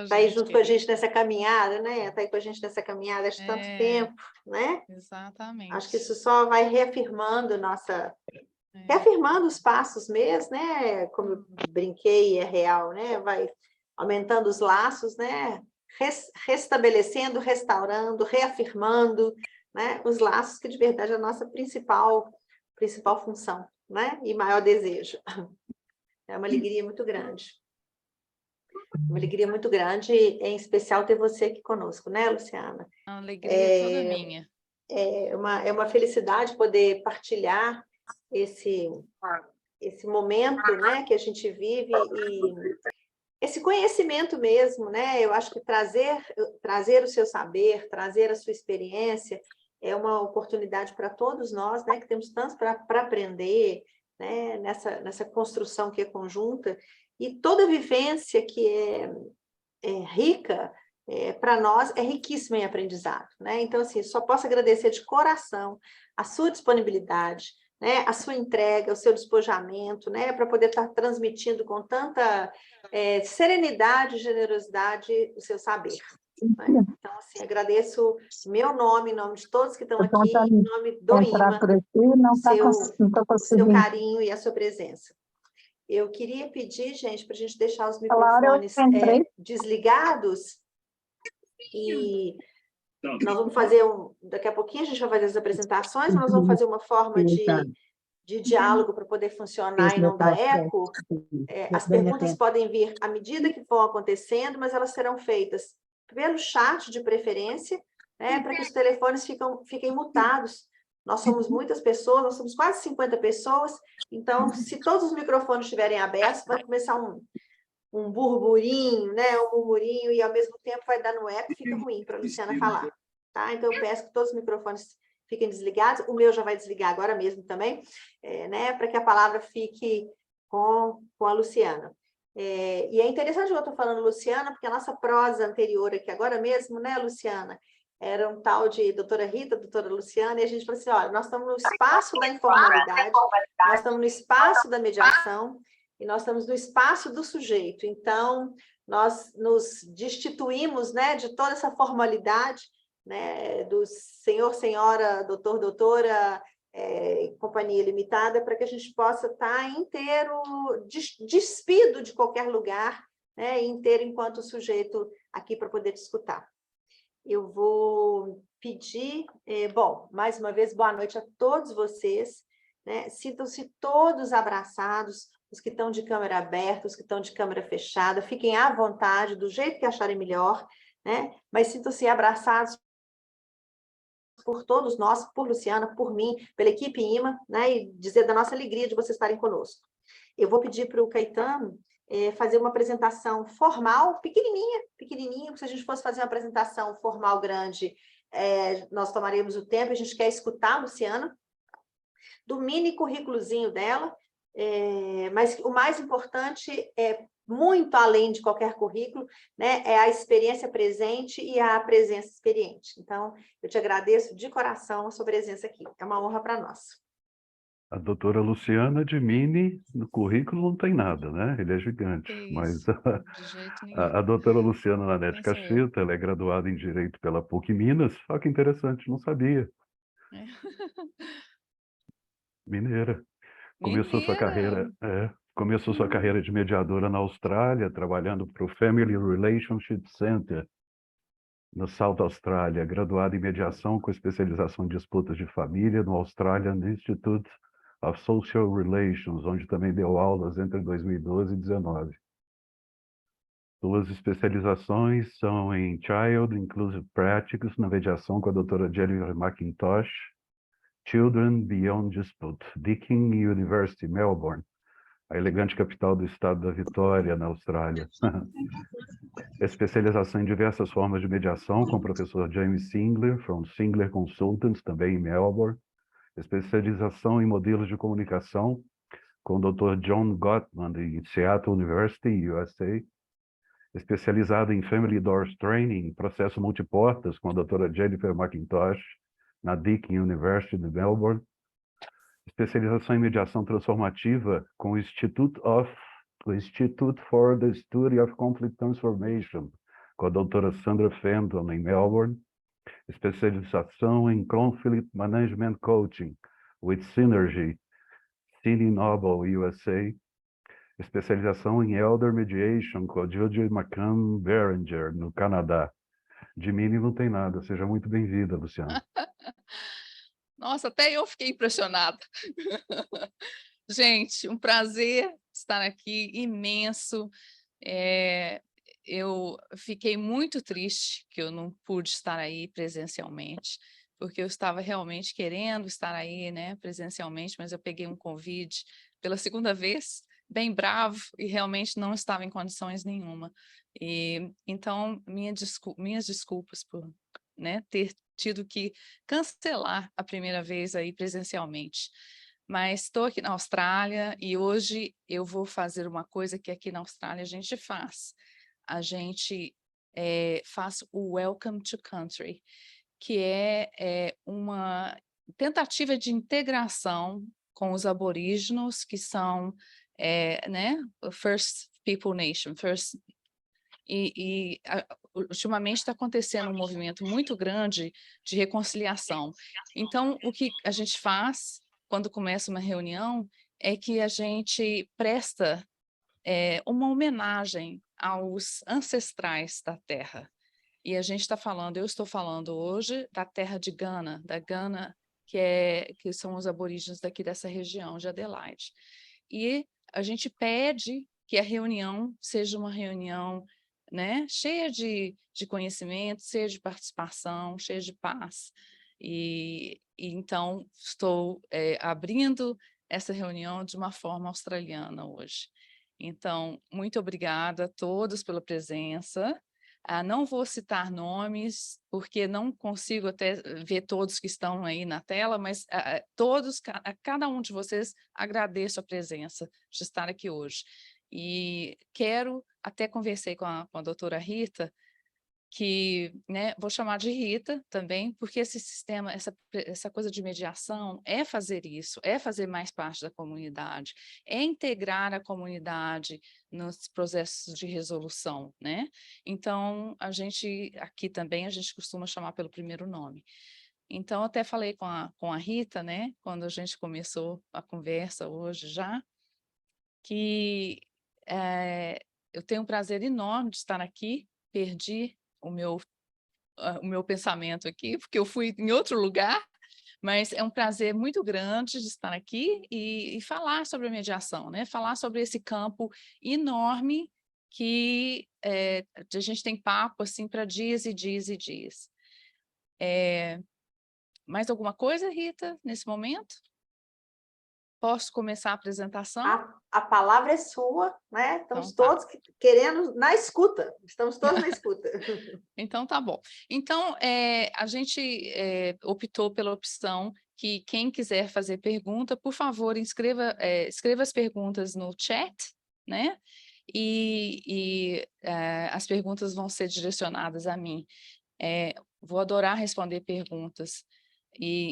Está aí gente, junto com a querida. gente nessa caminhada, né? Está aí com a gente nessa caminhada há tanto tempo, né? Acho que Exatamente. isso só vai reafirmando É. reafirmando os passos mesmo, né? Como eu brinquei, é real, né? Vai aumentando os laços, né? Restabelecendo, restaurando, reafirmando, né? Os laços que de verdade é a nossa principal função, né? E maior desejo. É uma alegria muito grande. Uma alegria muito grande, em especial ter você aqui conosco, né, Luciana? A alegria é toda minha. É uma felicidade poder partilhar esse momento, né, que a gente vive e esse conhecimento mesmo, né? Eu acho que trazer o seu saber, trazer a sua experiência é uma oportunidade para todos nós, né, que temos tanto para aprender, né, nessa construção que é conjunta, e toda vivência que é rica, para nós, é riquíssima em aprendizado, né? Então, assim, só posso agradecer de coração a sua disponibilidade, né? A sua entrega, o seu despojamento, né? Para poder estar transmitindo com tanta serenidade e generosidade o seu saber. Né? Então, assim, agradeço meu nome, em nome de todos que estão aqui, em nome do IMA, o seu carinho e a sua presença. Eu queria pedir, gente, para a gente deixar os microfones desligados e nós vamos fazer daqui a pouquinho a gente vai fazer as apresentações, nós vamos fazer uma forma de diálogo para poder funcionar e não dar eco. As perguntas podem vir à medida que vão acontecendo, mas elas serão feitas pelo chat de preferência, né, para que os telefones fiquem mutados. Nós somos muitas pessoas, nós somos quase 50 pessoas, então, se todos os microfones estiverem abertos, vai começar um burburinho, né, um murmurinho, e ao mesmo tempo vai dar no eco, fica ruim para a Luciana falar. Tá? Então, eu peço que todos os microfones fiquem desligados, o meu já vai desligar agora mesmo também, né, para que a palavra fique com a Luciana. E é interessante que eu estou falando Luciana, porque a nossa prosa anterior aqui agora mesmo, né, Luciana, era um tal de doutora Rita, doutora Luciana, e a gente falou assim, olha, nós estamos no espaço da informalidade, nós estamos no espaço da mediação, e nós estamos no espaço do sujeito. Então, nós nos destituímos, né, de toda essa formalidade, né, do senhor, senhora, doutor, doutora, companhia limitada, para que a gente possa estar inteiro, despido de qualquer lugar, né, inteiro enquanto sujeito aqui para poder te escutar. Eu vou pedir, bom, mais uma vez, boa noite a todos vocês, né? Sintam-se todos abraçados, os que estão de câmera aberta, os que estão de câmera fechada, fiquem à vontade, do jeito que acharem melhor, né? Mas sintam-se abraçados por todos nós, por Luciana, por mim, pela equipe IMA, né? E dizer da nossa alegria de vocês estarem conosco. Eu vou pedir para o Caetano fazer uma apresentação formal, pequenininha, porque se a gente fosse fazer uma apresentação formal grande, nós tomaríamos o tempo, a gente quer escutar a Luciana, do mini currículozinho dela, mas o mais importante é, muito além de qualquer currículo, né, é a experiência presente e a presença experiente. Então, eu te agradeço de coração a sua presença aqui, é uma honra para nós. A doutora Luciana de Mini, no currículo não tem nada, né? Ele é gigante. Mas de jeito nenhum. a doutora Luciana Nanete Quem sou eu? Cacheta, ela é graduada em Direito pela PUC Minas. Olha que interessante, não sabia. Mineira. Começou sua carreira, começou sua carreira de mediadora na Austrália, trabalhando para o Family Relationship Center, no South Austrália, graduada em mediação com especialização em disputas de família no Australian Institute of Social Relations, onde também deu aulas entre 2012 e 2019. Suas especializações são em Child Inclusive Practices, na mediação com a doutora Jennifer McIntosh, Children Beyond Dispute, Deakin University, Melbourne, a elegante capital do estado da Vitória, na Austrália. Especialização em diversas formas de mediação com o professor James Singler, from Singler Consultants, também em Melbourne. Especialização em modelos de comunicação com o Dr. John Gottman, em Seattle University, USA. Especializado em Family Doors Training, processo multiportas, com a doutora Jennifer McIntosh, na Deakin University de Melbourne. Especialização em mediação transformativa com o Institute for the Study of Conflict Transformation, com a doutora Sandra Fenton, em Melbourne, especialização em Conflict Management Coaching, with Synergy, Sydney Noble, USA, especialização em Elder Mediation, com a Judith McCann Berenger, no Canadá. De mim não tem nada. Seja muito bem-vinda, Luciana. Nossa, até eu fiquei impressionada. Gente, um prazer estar aqui, imenso. Eu fiquei muito triste que eu não pude estar aí presencialmente, porque eu estava realmente querendo estar aí, né, presencialmente, mas eu peguei um convite pela segunda vez, bem bravo, e realmente não estava em condições nenhuma. E então, minhas desculpas por, né, ter tido que cancelar a primeira vez aí presencialmente. Mas estou aqui na Austrália e hoje eu vou fazer uma coisa que aqui na Austrália a gente faz. A gente faz o Welcome to Country, que é uma tentativa de integração com os aborígenos, que são, né, First People Nation, ultimamente está acontecendo um movimento muito grande de reconciliação. Então, o que a gente faz quando começa uma reunião é que a gente presta uma homenagem aos ancestrais da terra. E a gente está falando, eu estou falando hoje da terra de Gana, da Gana, que são os aborígenes daqui dessa região de Adelaide. E a gente pede que a reunião seja uma reunião, né, cheia de conhecimento, cheia de participação, cheia de paz. E então estou abrindo essa reunião de uma forma australiana hoje. Então, muito obrigada a todos pela presença. Não vou citar nomes, porque não consigo até ver todos que estão aí na tela, mas a cada um de vocês agradeço a presença de estar aqui hoje. E até conversei com a doutora Rita, que, né, vou chamar de Rita também, porque esse sistema, essa coisa de mediação é fazer isso, é fazer mais parte da comunidade, é integrar a comunidade nos processos de resolução, né? Então, aqui também, a gente costuma chamar pelo primeiro nome. Então, eu até falei com a Rita, né, quando a gente começou a conversa hoje já, que eu tenho um prazer enorme de estar aqui, perdi o meu pensamento aqui, porque eu fui em outro lugar, mas é um prazer muito grande de estar aqui e falar sobre a mediação, né? Falar sobre esse campo enorme que a gente tem papo assim para dias e dias e dias. Mais alguma coisa, Rita, nesse momento? Posso começar a apresentação? A palavra é sua, né? Estamos Então, tá. todos querendo na escuta, estamos todos na escuta. Então, tá bom. Então, a gente optou pela opção que quem quiser fazer pergunta, por favor, escreva as perguntas no chat, né? E as perguntas vão ser direcionadas a mim. Vou adorar responder perguntas.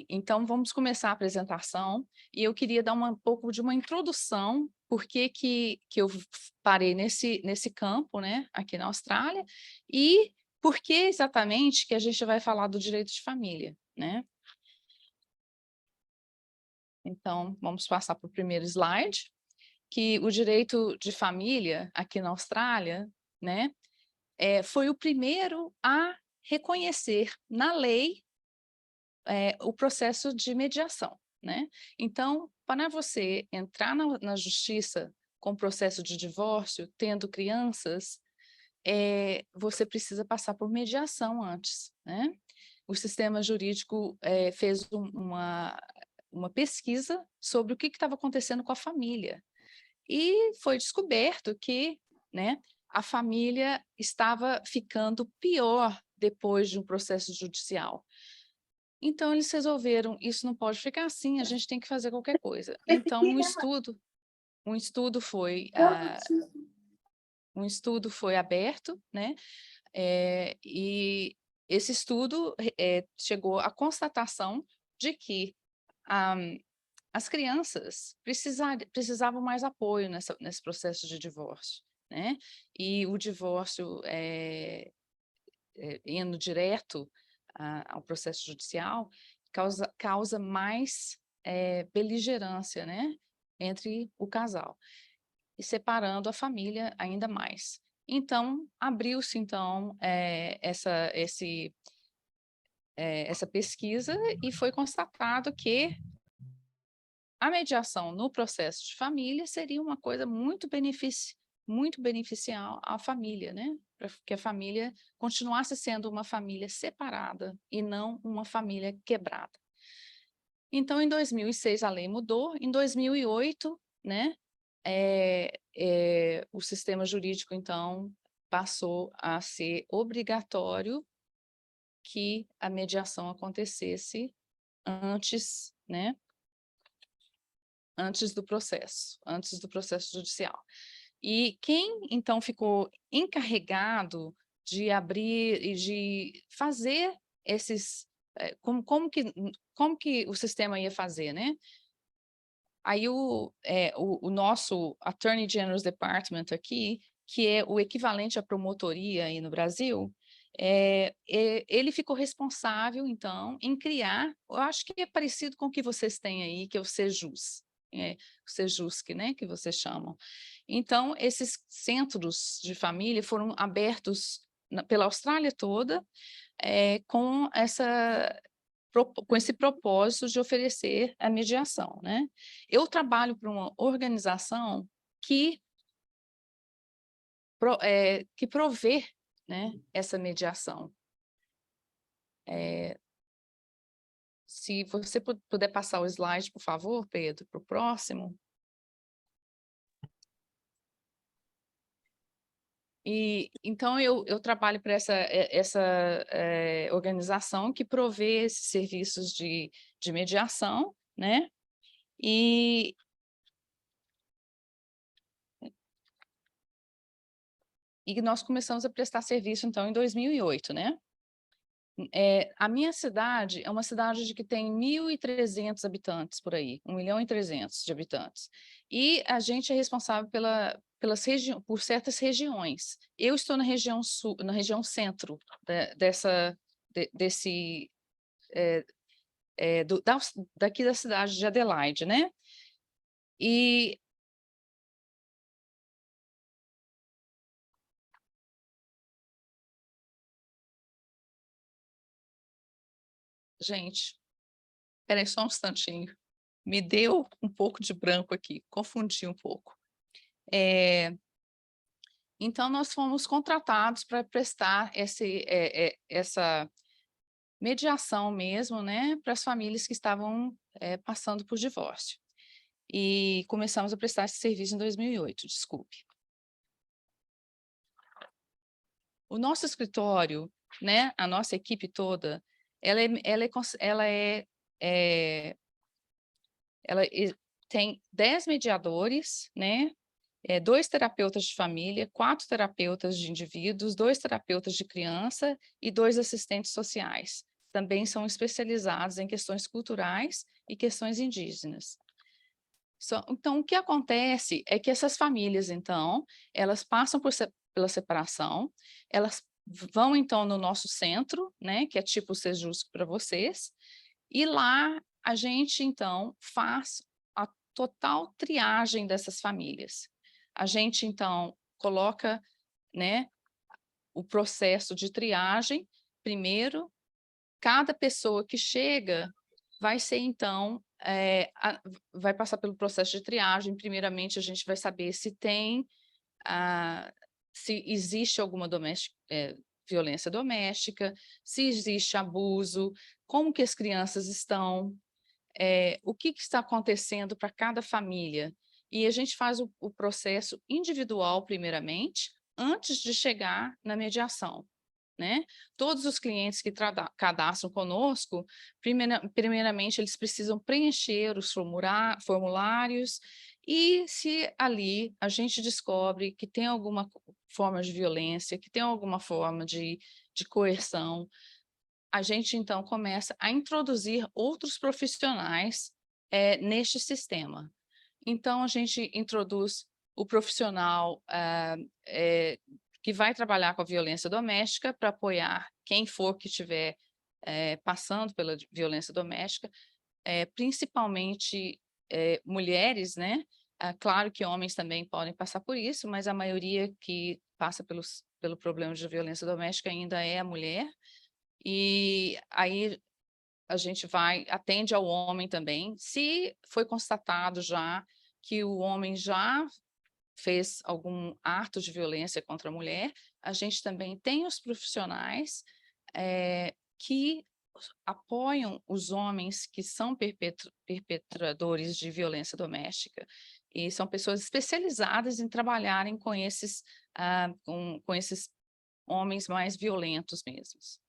Então, vamos começar a apresentação. E eu queria dar um pouco de uma introdução, por que eu parei nesse campo, né, aqui na Austrália, e por que exatamente que a gente vai falar do direito de família, né? Então, vamos passar para o primeiro slide, que o direito de família aqui na Austrália, né, foi o primeiro a reconhecer na lei o processo de mediação, né? Então, para você entrar na justiça com processo de divórcio, tendo crianças, você precisa passar por mediação antes, né? O sistema jurídico fez uma pesquisa sobre o que estava acontecendo com a família e foi descoberto que, né, a família estava ficando pior depois de um processo judicial. Então, eles resolveram, isso não pode ficar assim, a gente tem que fazer qualquer coisa. Então, um estudo foi aberto, né? E esse estudo chegou à constatação de que as crianças precisavam mais apoio nesse processo de divórcio, né? E o divórcio indo direto ao processo judicial, causa mais beligerância, né, entre o casal, e separando a família ainda mais. Então, abriu-se, então, essa pesquisa e foi constatado que a mediação no processo de família seria uma coisa muito beneficial à família, né? Para que a família continuasse sendo uma família separada e não uma família quebrada. Então, em 2006, a lei mudou. Em 2008, né, o sistema jurídico, então, passou a ser obrigatório que a mediação acontecesse antes, né, antes do processo judicial. E quem, então, ficou encarregado de abrir e de fazer esses... como que o sistema ia fazer, né? Aí o nosso Attorney General's Department aqui, que é o equivalente à promotoria aí no Brasil, ele ficou responsável, então, em criar, eu acho que é parecido com o que vocês têm aí, que é o Sejus, o Sejusc, né, que vocês chamam. Então, esses centros de família foram abertos pela Austrália toda, com esse propósito de oferecer a mediação, né? Eu trabalho para uma organização que provê, né, essa mediação. Se você puder passar o slide, por favor, Pedro, para o próximo. E então eu trabalho para essa organização que provê esses serviços de mediação, né? E nós começamos a prestar serviço, então, em 2008, né? A minha cidade é uma cidade que tem 1.300 habitantes por aí, 1.300.000 de habitantes. E a gente é responsável por certas regiões. Eu estou na região sul, na região centro daqui da cidade de Adelaide, né? E gente, espera só um instantinho. Me deu um pouco de branco aqui, confundi um pouco. Então, nós fomos contratados para prestar essa mediação mesmo, né, para as famílias que estavam passando por divórcio. E começamos a prestar esse serviço em 2008, desculpe. O nosso escritório, né, a nossa equipe toda, tem 10 mediadores, né, 2 terapeutas de família, 4 terapeutas de indivíduos, 2 terapeutas de criança e 2 assistentes sociais. Também são especializados em questões culturais e questões indígenas. Então, o que acontece é que essas famílias, então, elas passam pela separação, elas vão, então, no nosso centro, né, que é tipo o Sejusc para vocês, e lá a gente, então, faz a total triagem dessas famílias. A gente, então, coloca, né, o processo de triagem. Primeiro, cada pessoa que chega vai ser, então, vai passar pelo processo de triagem. Primeiramente, a gente vai saber se existe alguma violência doméstica, se existe abuso, como que as crianças estão, o que está acontecendo para cada família. E a gente faz o processo individual, primeiramente, antes de chegar na mediação, né? Todos os clientes que cadastram conosco, primeiramente, eles precisam preencher os formulários, e se ali a gente descobre que tem alguma forma de violência, que tem alguma forma de coerção, a gente, então, começa a introduzir outros profissionais neste sistema. Então, a gente introduz o profissional que vai trabalhar com a violência doméstica para apoiar quem for que estiver passando pela violência doméstica, principalmente mulheres, né? Claro que homens também podem passar por isso, mas a maioria que passa pelo problema de violência doméstica ainda é a mulher. E aí a gente atende ao homem também. Se foi constatado já que o homem já fez algum ato de violência contra a mulher, a gente também tem os profissionais que apoiam os homens que são perpetradores de violência doméstica, e são pessoas especializadas em trabalharem com esses homens mais violentos mesmos.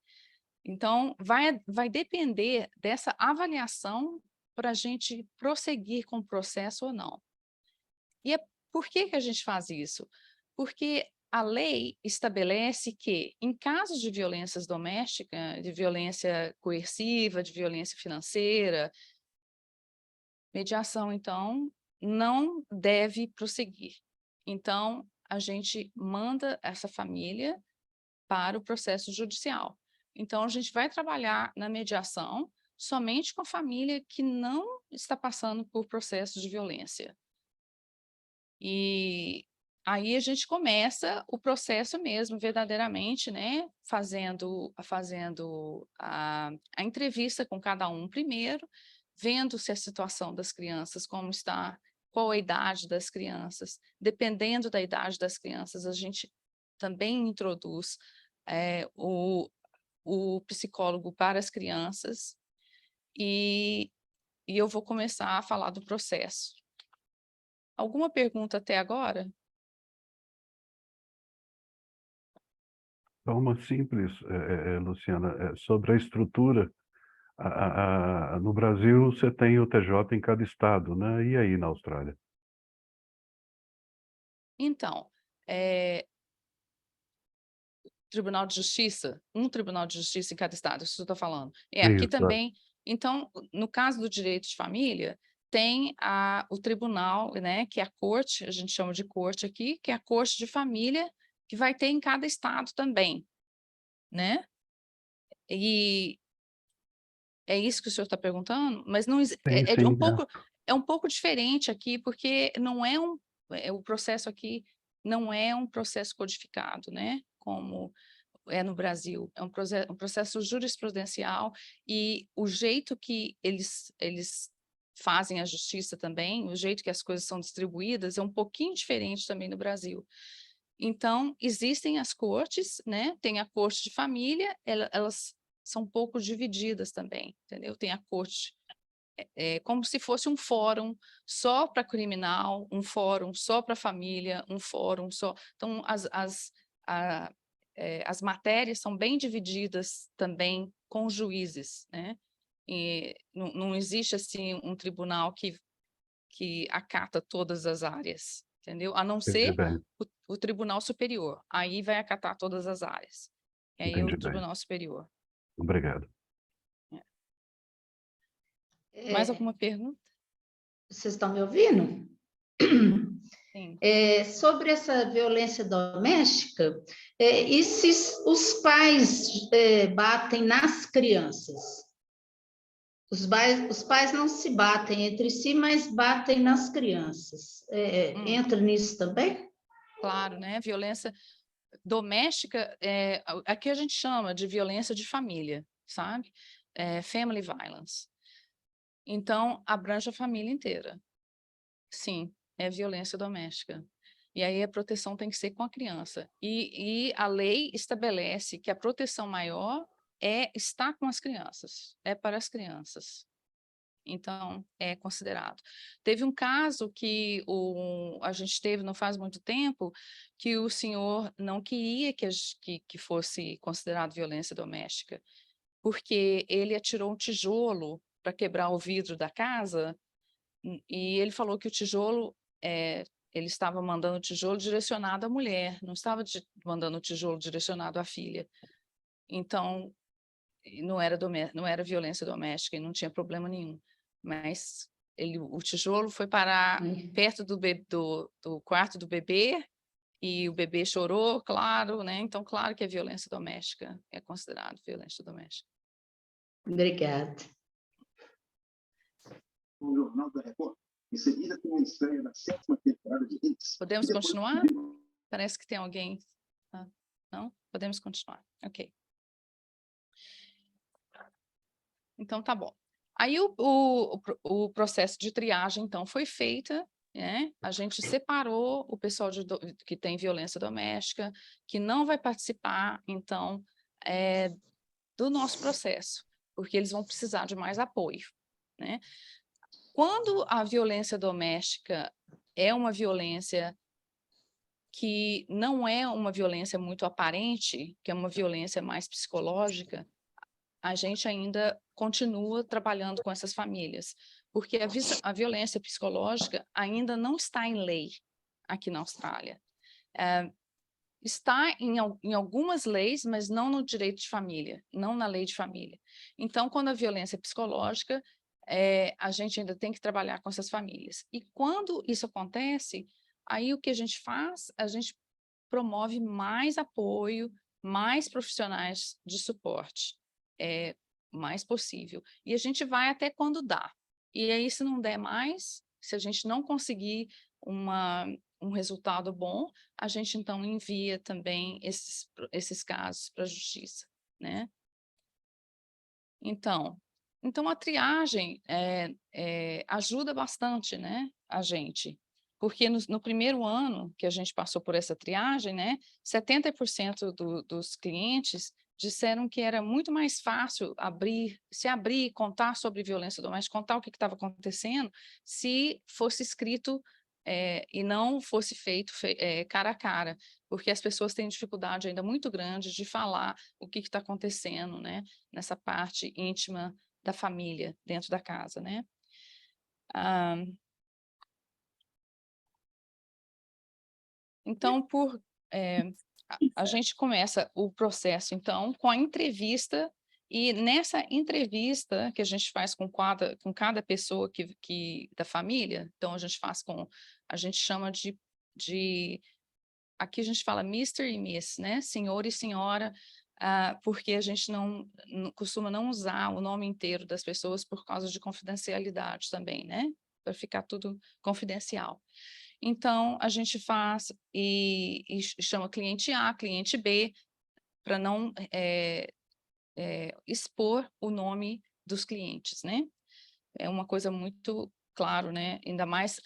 Então, vai depender dessa avaliação para a gente prosseguir com o processo ou não. E por que a gente faz isso? Porque a lei estabelece que, em casos de violências domésticas, de violência coerciva, de violência financeira, mediação, então, não deve prosseguir. Então, a gente manda essa família para o processo judicial. Então, a gente vai trabalhar na mediação somente com a família que não está passando por processo de violência. E aí a gente começa o processo mesmo, verdadeiramente, né? Fazendo a entrevista com cada um primeiro, vendo se a situação das crianças, como está, qual a idade das crianças. Dependendo da idade das crianças, a gente também introduz o psicólogo para as crianças, e eu vou começar a falar do processo. Alguma pergunta até agora? Uma simples, Luciana, sobre a estrutura. No Brasil, você tem o TJ em cada estado, né? E aí na Austrália? Então, Tribunal de Justiça, um Tribunal de Justiça em cada estado, isso que eu estou falando. Aqui Isso, também. Então, no caso do direito de família, tem o tribunal, né, que é a corte, a gente chama de corte aqui, que é a corte de família, que vai ter em cada estado também, né? E é isso que o senhor está perguntando? Mas não sim, sim, é um pouco diferente aqui, porque não é o processo aqui não é um processo codificado, né? Como é no Brasil, é um processo jurisprudencial, e o jeito que eles fazem a justiça também, o jeito que as coisas são distribuídas é um pouquinho diferente também no Brasil. Então, existem as cortes, né? Tem a corte de família, elas são um pouco divididas também, entendeu? Tem a corte como se fosse um fórum só para criminal, um fórum só para família, um fórum só. Então, as matérias são bem divididas também com juízes, né? E não existe assim um tribunal que acata todas as áreas, entendeu? A não entendi ser bem, o Tribunal Superior, aí vai acatar todas as áreas. E aí é o entendi bem. Tribunal Superior. Obrigado. Mais alguma pergunta? Vocês estão me ouvindo? Sim. Sobre essa violência doméstica, e se os pais batem nas crianças? Os pais não se batem entre si, mas batem nas crianças. Entra nisso também? Claro, né? Violência doméstica, aqui a gente chama de violência de família, sabe? Family violence. Então, abrange a família inteira. Sim, é violência doméstica. E aí a proteção tem que ser com a criança. E a lei estabelece que a proteção maior estar com as crianças, é para as crianças. Então, é considerado. Teve um caso que a gente teve não faz muito tempo, que o senhor não queria que fosse considerado violência doméstica, porque ele atirou um tijolo para quebrar o vidro da casa, e ele falou que o tijolo, ele estava mandando o tijolo direcionado à mulher, não estava mandando o tijolo direcionado à filha. Então, não era violência doméstica e não tinha problema nenhum. Mas o tijolo foi parar perto do quarto do bebê, e o bebê chorou, claro, né? Então, claro que a violência doméstica é considerado violência doméstica. Obrigada. O Jornal da Record, em seguida com a estreia da 7ª temporada de Hits. Podemos continuar? Parece que tem alguém. Ah, não? Podemos continuar. Ok. Então, tá bom. Aí o processo de triagem, então, foi feita, né? A gente separou o pessoal que tem violência doméstica, que não vai participar, então, do nosso processo, porque eles vão precisar de mais apoio, né? Quando a violência doméstica é uma violência que não é uma violência muito aparente, que é uma violência mais psicológica, a gente ainda continua trabalhando com essas famílias, porque a violência psicológica ainda não está em lei aqui na Austrália. Está em algumas leis, mas não no direito de família, não na lei de família. Então, quando a violência é psicológica, a gente ainda tem que trabalhar com essas famílias. E quando isso acontece, aí o que a gente faz? A gente promove mais apoio, mais profissionais de suporte, mais possível. E a gente vai até quando dá. E aí, se não der mais, se a gente não conseguir um resultado bom, a gente então envia também esses casos para a justiça, né? Então a triagem ajuda bastante, né, a gente, porque no primeiro ano que a gente passou por essa triagem, né, 70% dos clientes disseram que era muito mais fácil se abrir, contar sobre violência doméstica, contar o que estava acontecendo, se fosse escrito e não fosse feito cara a cara, porque as pessoas têm dificuldade ainda muito grande de falar o que está acontecendo, né, nessa parte íntima da família, dentro da casa, né? Então, a gente começa o processo, então, com a entrevista, e nessa entrevista que a gente faz com cada pessoa da família, então a gente chama aqui a gente fala Mr. e Miss, né? Senhor e senhora, porque a gente não costuma não usar o nome inteiro das pessoas por causa de confidencialidade também, né? Para ficar tudo confidencial. Então, a gente faz e chama cliente A, cliente B, para não expor o nome dos clientes, né? É uma coisa muito claro, né? Ainda mais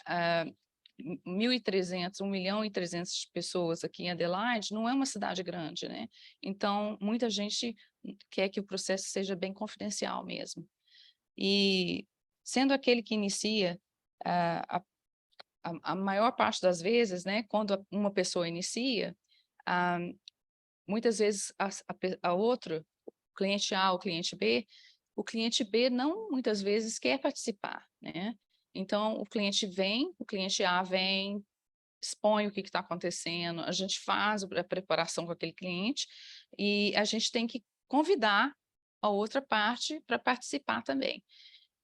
1.300 pessoas aqui em Adelaide, não é uma cidade grande, né? Então, muita gente quer que o processo seja bem confidencial mesmo. E, sendo aquele que inicia, a maior parte das vezes, né, quando uma pessoa inicia, muitas vezes a outra, o cliente A ou cliente B, o cliente B não muitas vezes quer participar, né? Então, o cliente A vem, expõe o que está acontecendo, a gente faz a preparação com aquele cliente e a gente tem que convidar a outra parte para participar também.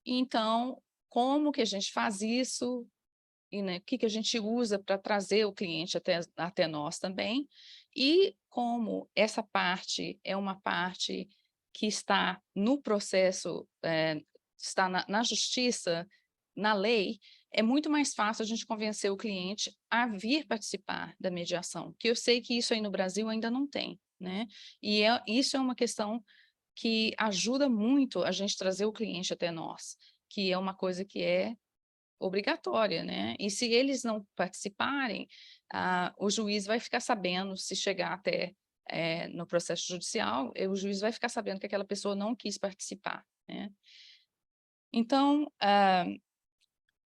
Então, como que a gente faz isso? E, né, o que a gente usa para trazer o cliente até nós também? E como essa parte é uma parte que está no processo, está na justiça, na lei, é muito mais fácil a gente convencer o cliente a vir participar da mediação, que eu sei que isso aí no Brasil ainda não tem, né? E isso é uma questão que ajuda muito a gente trazer o cliente até nós, que é uma coisa que é obrigatória, né? E se eles não participarem, o juiz vai ficar sabendo, se chegar até no processo judicial, o juiz vai ficar sabendo que aquela pessoa não quis participar, né? Então,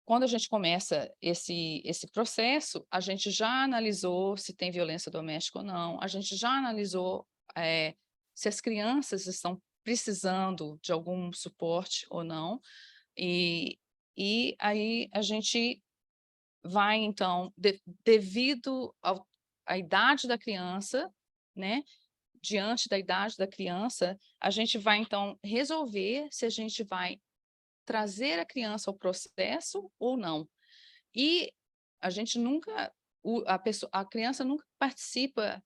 quando a gente começa esse processo, a gente já analisou se tem violência doméstica ou não, a gente já analisou se as crianças estão precisando de algum suporte ou não, e aí a gente vai, então, devido à idade da criança, né? Diante da idade da criança, a gente vai, então, resolver se a gente vai trazer a criança ao processo ou não. E a gente nunca a criança nunca participa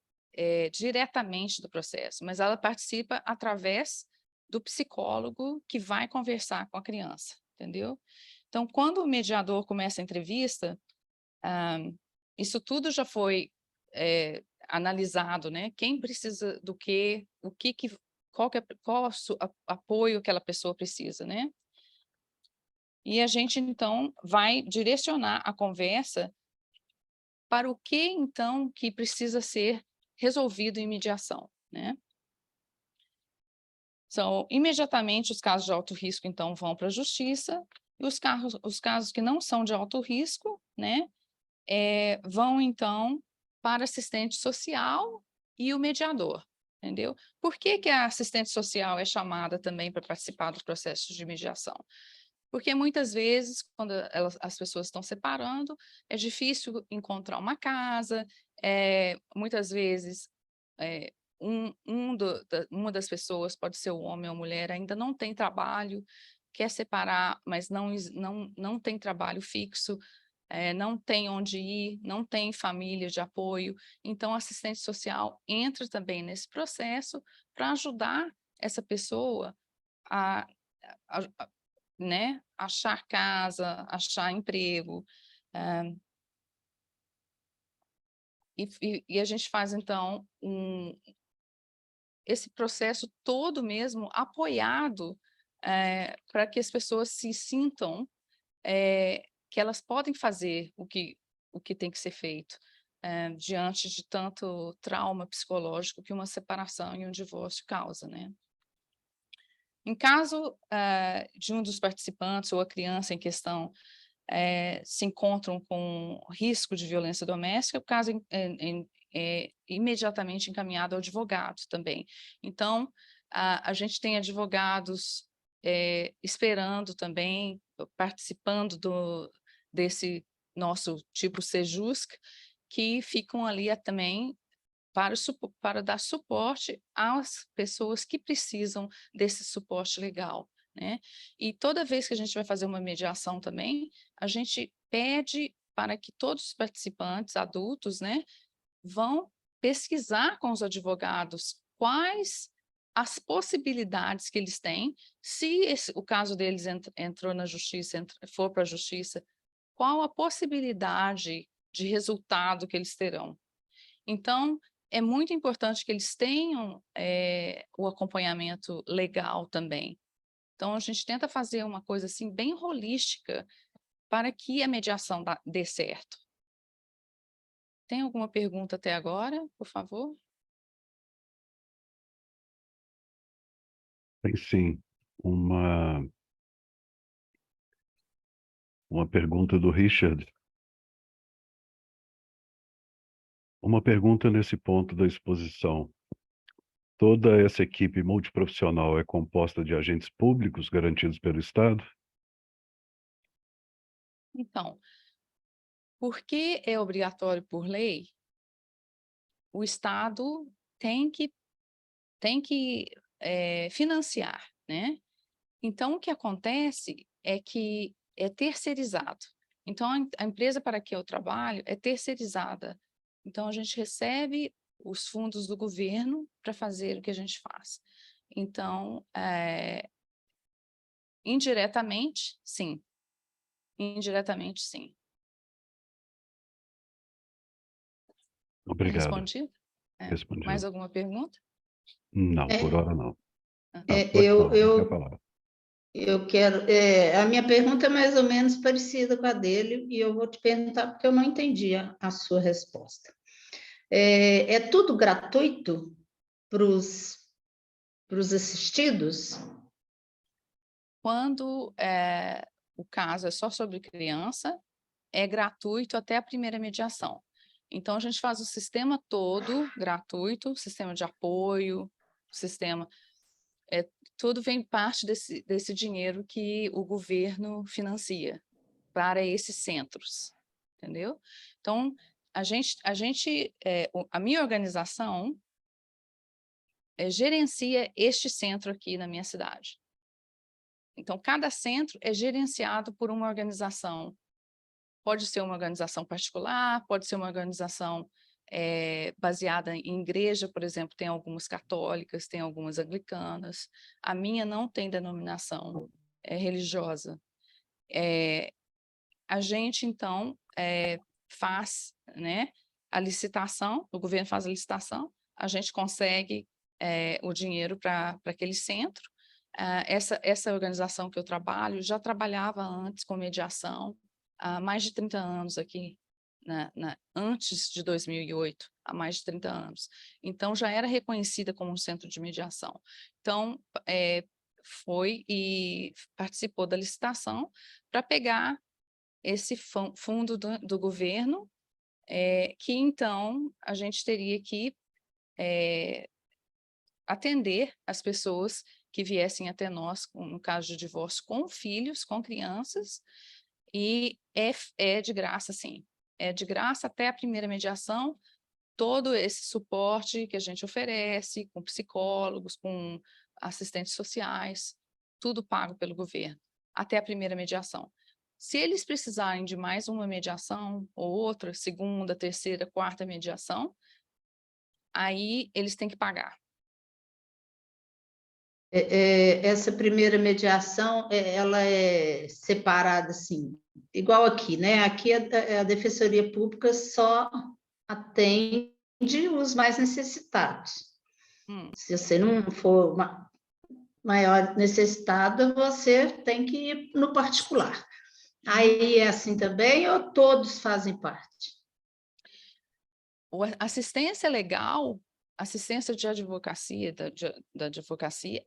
diretamente do processo, mas ela participa através do psicólogo que vai conversar com a criança, entendeu? Então, quando o mediador começa a entrevista, isso tudo já foi analisado, né? Quem precisa do quê, qual apoio aquela pessoa precisa, né? E a gente, então, vai direcionar a conversa para o que, então, que precisa ser resolvido em mediação, né? Imediatamente, os casos de alto risco, então, vão para a justiça, e os casos que não são de alto risco, né, vão, então, para assistente social e o mediador, entendeu? Por que que a assistente social é chamada também para participar do processo de mediação? Porque muitas vezes, quando as pessoas estão separando, é difícil encontrar uma casa, muitas vezes uma das pessoas, pode ser o homem ou a mulher, ainda não tem trabalho, quer separar, mas não tem trabalho fixo, não tem onde ir, não tem família de apoio. Então, a assistente social entra também nesse processo para ajudar essa pessoa a né, achar casa, achar emprego. E a gente faz, então, esse processo todo mesmo apoiado para que as pessoas se sintam que elas podem fazer o que tem que ser feito diante de tanto trauma psicológico que uma separação e um divórcio causa, né? Em caso de um dos participantes ou a criança em questão se encontram com risco de violência doméstica, o caso é imediatamente encaminhado ao advogado também. Então, a gente tem advogados esperando também, participando desse nosso tipo Sejusc, que ficam ali também para dar suporte às pessoas que precisam desse suporte legal, né? E toda vez que a gente vai fazer uma mediação também, a gente pede para que todos os participantes adultos, né, vão pesquisar com os advogados quais as possibilidades que eles têm, se o caso deles entrou na justiça, for para a justiça, qual a possibilidade de resultado que eles terão. Então, é muito importante que eles tenham o acompanhamento legal também. Então, a gente tenta fazer uma coisa assim bem holística para que a mediação dê certo. Tem alguma pergunta até agora, por favor? Tem sim. Uma pergunta do Richard. Uma pergunta nesse ponto da exposição. Toda essa equipe multiprofissional é composta de agentes públicos garantidos pelo Estado? Então, porque é obrigatório por lei, o Estado tem que financiar, né? Então, o que acontece é que é terceirizado. Então, a empresa para que eu trabalho é terceirizada. Então, a gente recebe os fundos do governo para fazer o que a gente faz. Então, indiretamente, sim. Indiretamente, sim. Obrigado. Respondido? Respondido. Mais alguma pergunta? Não, por hora não. Eu quero. A minha pergunta é mais ou menos parecida com a dele, e eu vou te perguntar porque eu não entendi a sua resposta. É tudo gratuito para os assistidos? Quando o caso é só sobre criança, é gratuito até a primeira mediação. Então, a gente faz o sistema todo gratuito, sistema de apoio, tudo vem parte desse dinheiro que o governo financia para esses centros, entendeu? Então, a minha organização gerencia este centro aqui na minha cidade. Então, cada centro é gerenciado por uma organização. Pode ser uma organização particular, pode ser uma organização baseada em igreja, por exemplo, tem algumas católicas, tem algumas anglicanas. A minha não tem denominação religiosa. A gente, então, faz, né, a licitação, o governo faz a licitação, a gente consegue o dinheiro para aquele centro. Essa organização que eu trabalho já trabalhava antes com mediação há mais de 30 anos aqui, antes de 2008, há mais de 30 anos. Então, já era reconhecida como um centro de mediação. Então, foi e participou da licitação para pegar esse fundo do governo, que então a gente teria que atender as pessoas que viessem até nós, no caso de divórcio, com filhos, com crianças, e é de graça, sim. É de graça até a primeira mediação, todo esse suporte que a gente oferece, com psicólogos, com assistentes sociais, tudo pago pelo governo, até a primeira mediação. Se eles precisarem de mais uma mediação, ou outra, segunda, terceira, quarta mediação, aí eles têm que pagar. Essa primeira mediação, ela é separada, assim, igual aqui, né? Aqui a Defensoria Pública só atende os mais necessitados. Se você não for maior necessitado, você tem que ir no particular. Aí é assim também, ou todos fazem parte? A assistência legal, assistência de advocacia, da advocacia,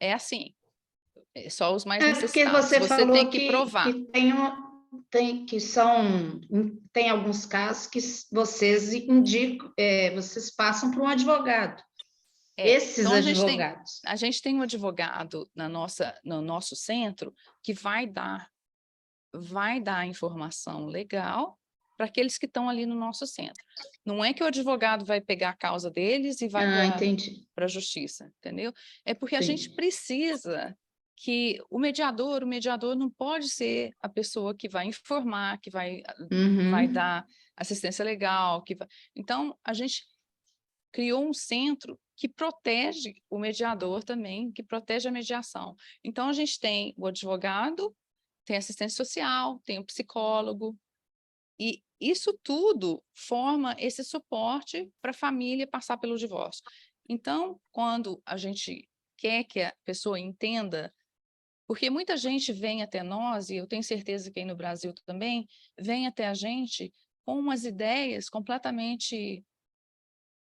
é assim, só os mais necessitados. Porque você falou tem que provar. Que tem alguns casos que vocês indicam, vocês passam para um advogado. Esses então advogados. A gente tem um advogado no nosso centro que vai dar a informação legal para aqueles que estão ali no nosso centro. Não é que o advogado vai pegar a causa deles e vai para a justiça, entendeu? É porque a gente precisa que o mediador não pode ser a pessoa que vai informar, que vai dar assistência legal. Então, a gente criou um centro que protege o mediador também, que protege a mediação. Então, a gente tem o advogado, tem assistente social, tem o psicólogo, e isso tudo forma esse suporte para a família passar pelo divórcio. Então, quando a gente quer que a pessoa entenda, porque muita gente vem até nós, e eu tenho certeza que aí no Brasil também, vem até a gente com umas ideias completamente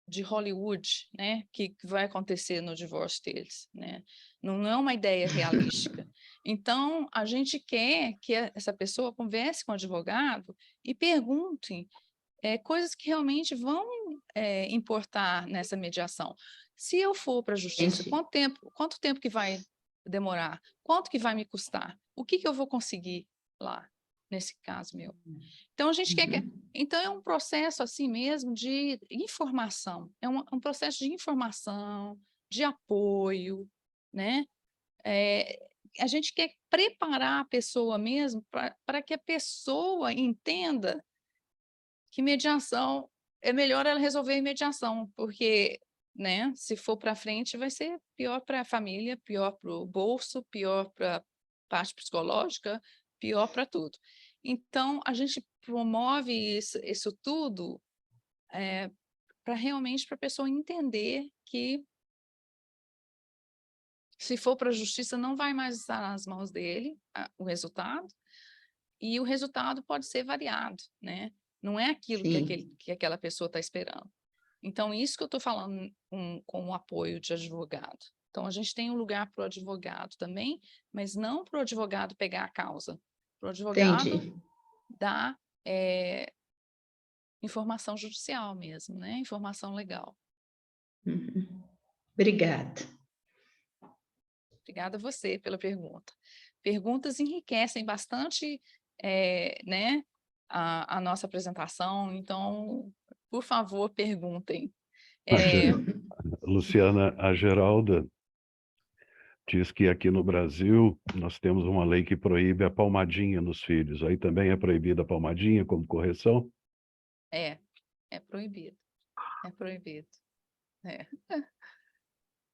de Hollywood, né, que vai acontecer no divórcio deles, né? Não é uma ideia realística. Então, a gente quer que essa pessoa converse com o advogado e pergunte coisas que realmente vão importar nessa mediação. Se eu for para a justiça, quanto tempo que vai demorar? Quanto que vai me custar? O que eu vou conseguir lá, nesse caso meu? Então, a gente quer que... Então, é um processo assim mesmo de informação. É um processo de informação, de apoio, né? A gente quer preparar a pessoa mesmo para que a pessoa entenda que mediação é melhor ela resolver em mediação, porque, né, se for para frente vai ser pior para a família, pior para o bolso, pior para a parte psicológica, pior para tudo. Então, a gente promove isso tudo para realmente para a pessoa entender que se for para a justiça não vai mais estar nas mãos dele o resultado, e o resultado pode ser variado, né? Não é aquilo que aquela pessoa está esperando. Então, isso que eu estou falando com o apoio de advogado. Então, a gente tem um lugar para o advogado também, mas não para o advogado pegar a causa. Para o advogado dar informação judicial mesmo, né? Informação legal. Obrigada. Obrigada a você pela pergunta. Perguntas enriquecem bastante, né, a nossa apresentação, então, por favor, perguntem. Luciana, a Geralda Diz que aqui no Brasil nós temos uma lei que proíbe a palmadinha nos filhos. Aí também é proibida a palmadinha como correção? É proibido. É proibido. É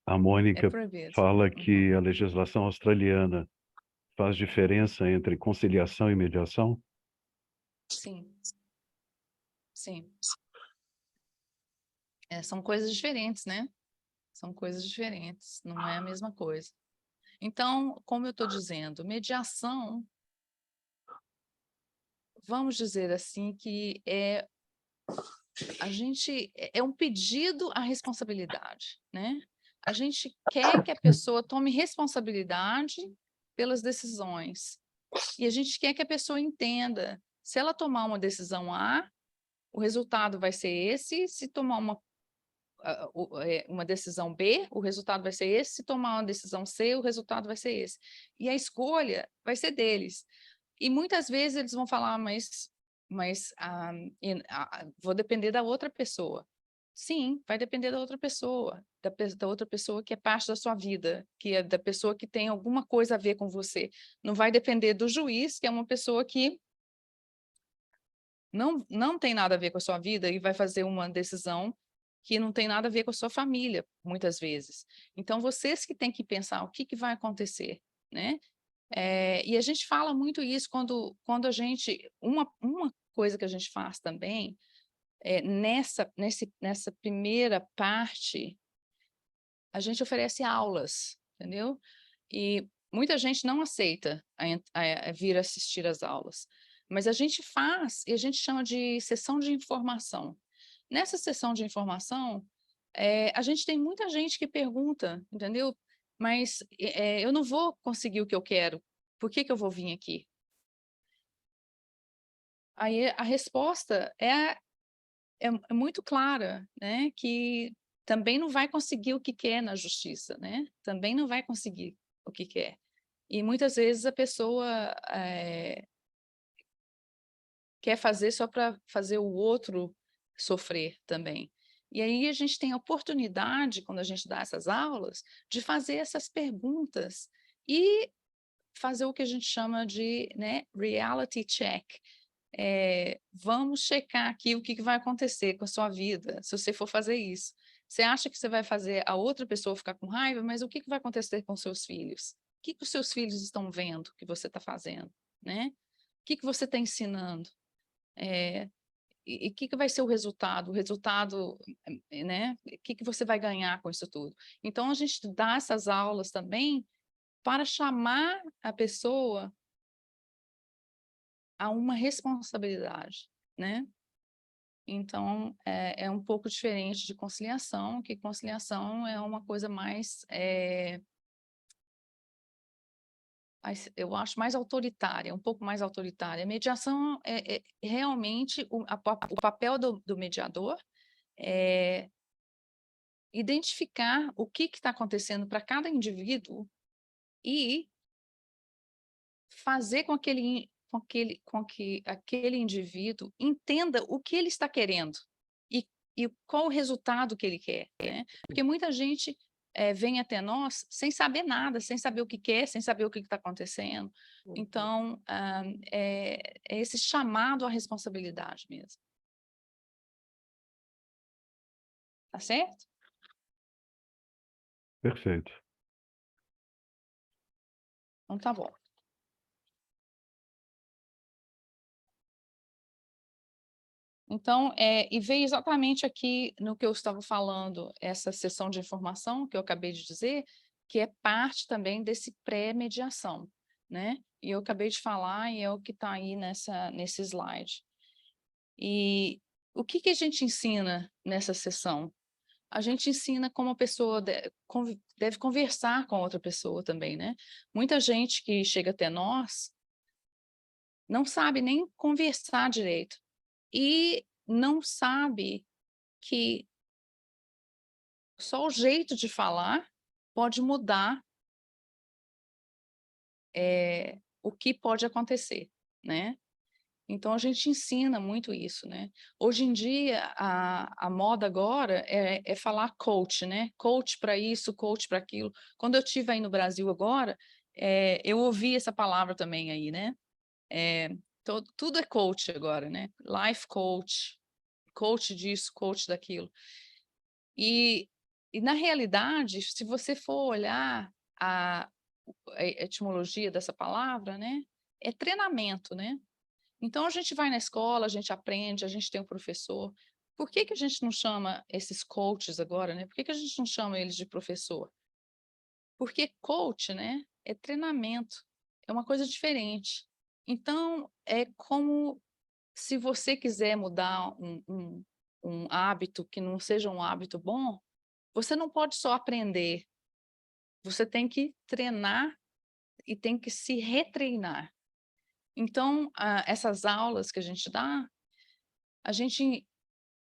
A Mônica proibido. fala Uhum. que a legislação australiana faz diferença entre conciliação e mediação? Sim. Sim. São coisas diferentes, né? São coisas diferentes, não é a mesma coisa. Então, como eu estou dizendo, mediação, vamos dizer assim, que é um pedido à responsabilidade, né? A gente quer que a pessoa tome responsabilidade pelas decisões. E a gente quer que a pessoa entenda, se ela tomar uma decisão A, o resultado vai ser esse, se tomar uma decisão B, o resultado vai ser esse, se tomar uma decisão C, o resultado vai ser esse. E a escolha vai ser deles. E muitas vezes eles vão falar, mas vou depender da outra pessoa. Sim, vai depender da outra pessoa, da outra pessoa que é parte da sua vida, que é da pessoa que tem alguma coisa a ver com você. Não vai depender do juiz, que é uma pessoa que não tem nada a ver com a sua vida e vai fazer uma decisão que não tem nada a ver com a sua família, muitas vezes. Então, vocês que têm que pensar o que vai acontecer, né? E a gente fala muito isso quando a gente... Uma coisa que a gente faz também, nessa primeira parte, a gente oferece aulas, entendeu? E muita gente não aceita vir assistir às aulas, mas a gente faz, e a gente chama de sessão de informação. Nessa sessão de informação, a gente tem muita gente que pergunta, entendeu? Mas eu não vou conseguir o que eu quero, por que eu vou vir aqui? Aí a resposta é muito clara, né? Que também não vai conseguir o que quer na justiça, né? Também não vai conseguir o que quer. E muitas vezes a pessoa quer fazer só para fazer o outro sofrer também. E aí a gente tem a oportunidade, quando a gente dá essas aulas, de fazer essas perguntas e fazer o que a gente chama de, né, reality check. Vamos checar aqui o que vai acontecer com a sua vida, se você for fazer isso. Você acha que você vai fazer a outra pessoa ficar com raiva, mas o que vai acontecer com seus filhos? O que os seus filhos estão vendo que você está fazendo, né? O que você está ensinando? E o que vai ser o resultado? O resultado, né? O que você vai ganhar com isso tudo? Então, a gente dá essas aulas também para chamar a pessoa a uma responsabilidade, né? Então, é um pouco diferente de conciliação, que conciliação é uma coisa mais, eu acho mais autoritária, um pouco mais autoritária. A mediação é realmente o papel do mediador é identificar o que está acontecendo para cada indivíduo e fazer com que aquele indivíduo entenda o que ele está querendo e qual o resultado que ele quer, né? Porque muita gente vem até nós sem saber nada, sem saber o que quer, sem saber o que está acontecendo. Então, é esse chamado à responsabilidade mesmo. Tá certo? Perfeito. Então, tá bom. Então, e veio exatamente aqui no que eu estava falando, essa sessão de informação que eu acabei de dizer, que é parte também desse pré-mediação, né? E eu acabei de falar e é o que está aí nesse slide. E o que a gente ensina nessa sessão? A gente ensina como a pessoa deve conversar com a outra pessoa também, né? Muita gente que chega até nós não sabe nem conversar direito. E não sabe que só o jeito de falar pode mudar o que pode acontecer, né? Então, a gente ensina muito isso, né? Hoje em dia, a moda agora é falar coach, né? Coach para isso, coach para aquilo. Quando eu estive aí no Brasil agora, eu ouvi essa palavra também aí, né? Tudo é coach agora, né? Life coach, coach disso, coach daquilo. E na realidade, se você for olhar a etimologia dessa palavra, né? É treinamento, né? Então, a gente vai na escola, a gente aprende, a gente tem um professor. Por que que a gente não chama esses coaches agora, né? Por que que a gente não chama eles de professor? Porque coach, né, é treinamento, é uma coisa diferente. Então, é como se você quiser mudar um hábito que não seja um hábito bom, você não pode só aprender, você tem que treinar e tem que se retreinar. Então, essas aulas que a gente dá, a gente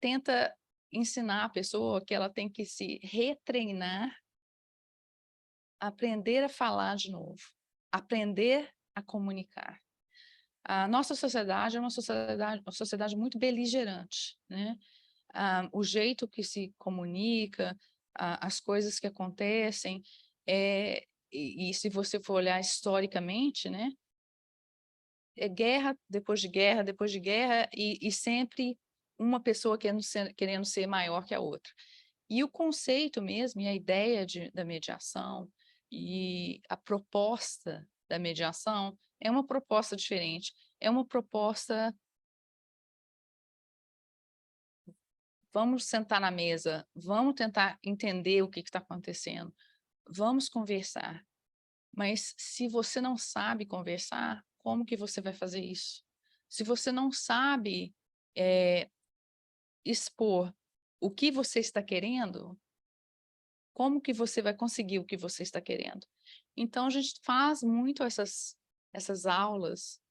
tenta ensinar a pessoa que ela tem que se retreinar, aprender a falar de novo, aprender a comunicar. A nossa sociedade é uma sociedade muito beligerante, né? O jeito que se comunica, as coisas que acontecem, e se você for olhar historicamente, né? É guerra depois de guerra, depois de guerra, e sempre uma pessoa querendo ser maior que a outra. E o conceito mesmo, e a ideia da mediação, e a proposta da mediação, é uma proposta diferente. É uma proposta, vamos sentar na mesa, vamos tentar entender o que está acontecendo, vamos conversar. Mas se você não sabe conversar, como que você vai fazer isso? Se você não sabe expor o que você está querendo, como que você vai conseguir o que você está querendo? Então, a gente faz muito essas aulas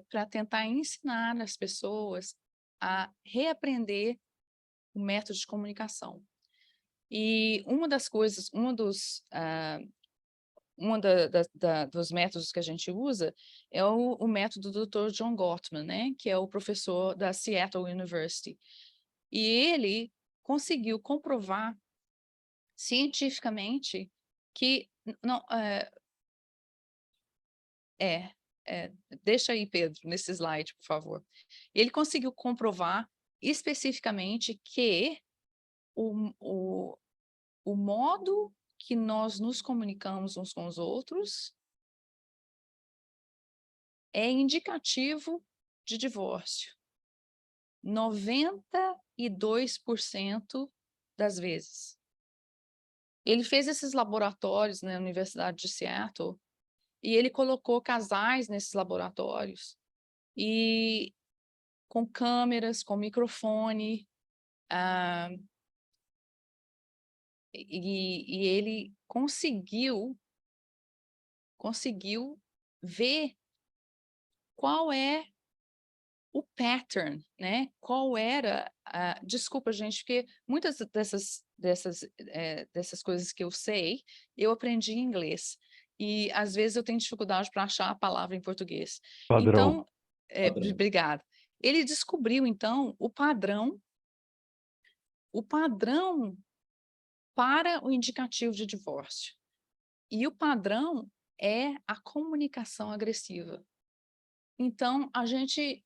para tentar ensinar as pessoas a reaprender o método de comunicação. E uma das coisas, dos métodos que a gente usa é o método do Dr. John Gottman, né? Que é o professor da Seattle University. E ele conseguiu comprovar cientificamente que não deixa aí, Pedro, nesse slide, por favor. Ele conseguiu comprovar especificamente que o modo que nós nos comunicamos uns com os outros é indicativo de divórcio. 92% das vezes. Ele fez esses laboratórios na Universidade de Seattle e ele colocou casais nesses laboratórios e com câmeras, com microfone, e ele conseguiu ver qual é o pattern, né? Qual era desculpa, gente, porque muitas dessas coisas que eu sei, eu aprendi em inglês. E, às vezes, eu tenho dificuldade para achar a palavra em português. Padrão. Então, obrigada. Ele descobriu, então, o padrão para o indicativo de divórcio. E o padrão é a comunicação agressiva. Então, a gente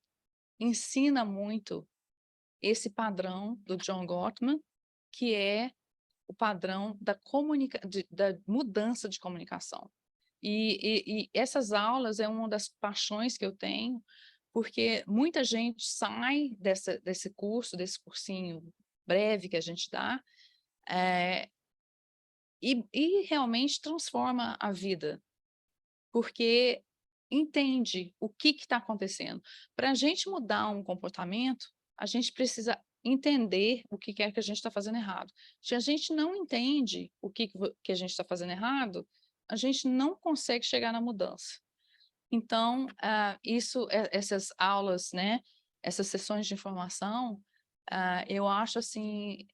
ensina muito esse padrão do John Gottman, que é o padrão da mudança de comunicação. E essas aulas é uma das paixões que eu tenho, porque muita gente sai desse cursinho breve que a gente dá, e realmente transforma a vida, porque entende o que está acontecendo. Para a gente mudar um comportamento, a gente precisa entender o que é que a gente está fazendo errado. Se a gente não entende o que a gente está fazendo errado, a gente não consegue chegar na mudança. Então, essas aulas, né, essas sessões de informação, eu acho assim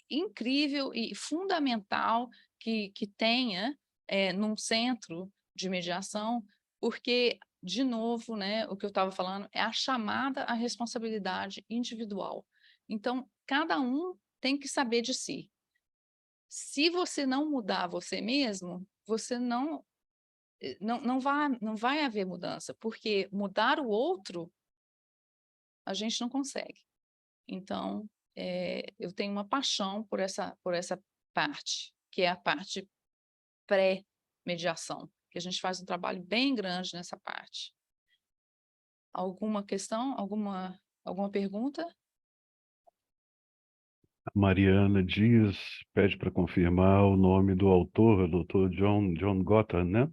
incrível e fundamental que tenha num centro de mediação Porque, de novo, né, o que eu estava falando é a chamada à responsabilidade individual. Então, cada um tem que saber de si. Se você não mudar você mesmo, você não vai haver mudança, porque mudar o outro, a gente não consegue. Então, eu tenho uma paixão por essa parte, que é a parte pré-mediação, que a gente faz um trabalho bem grande nessa parte. Alguma questão? Alguma pergunta? A Mariana Dias pede para confirmar o nome do autor, o Dr. John Gottman, né?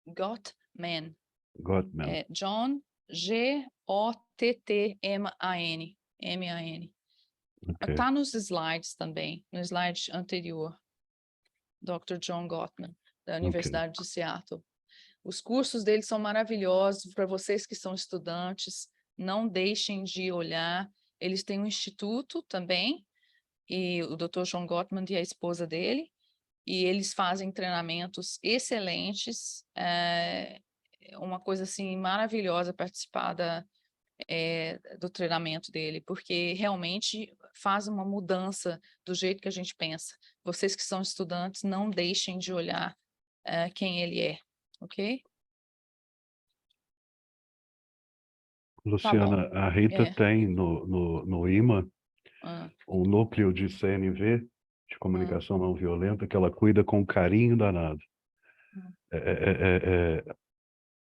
Gottman. Gottman. John, Gottman, M-A-N. Ok. Está nos slides também, no slide anterior. Dr. John Gottman, da Universidade de Seattle. Os cursos dele são maravilhosos para vocês que são estudantes. Não deixem de olhar. Eles têm um instituto também, e o Dr. John Gottman e a esposa dele, e eles fazem treinamentos excelentes. É uma coisa assim maravilhosa participar do treinamento dele, porque realmente faz uma mudança do jeito que a gente pensa. Vocês que são estudantes, não deixem de olhar quem ele é, ok? Luciana, a Rita tem no IMA um núcleo de CNV, de comunicação não violenta, que ela cuida com carinho danado.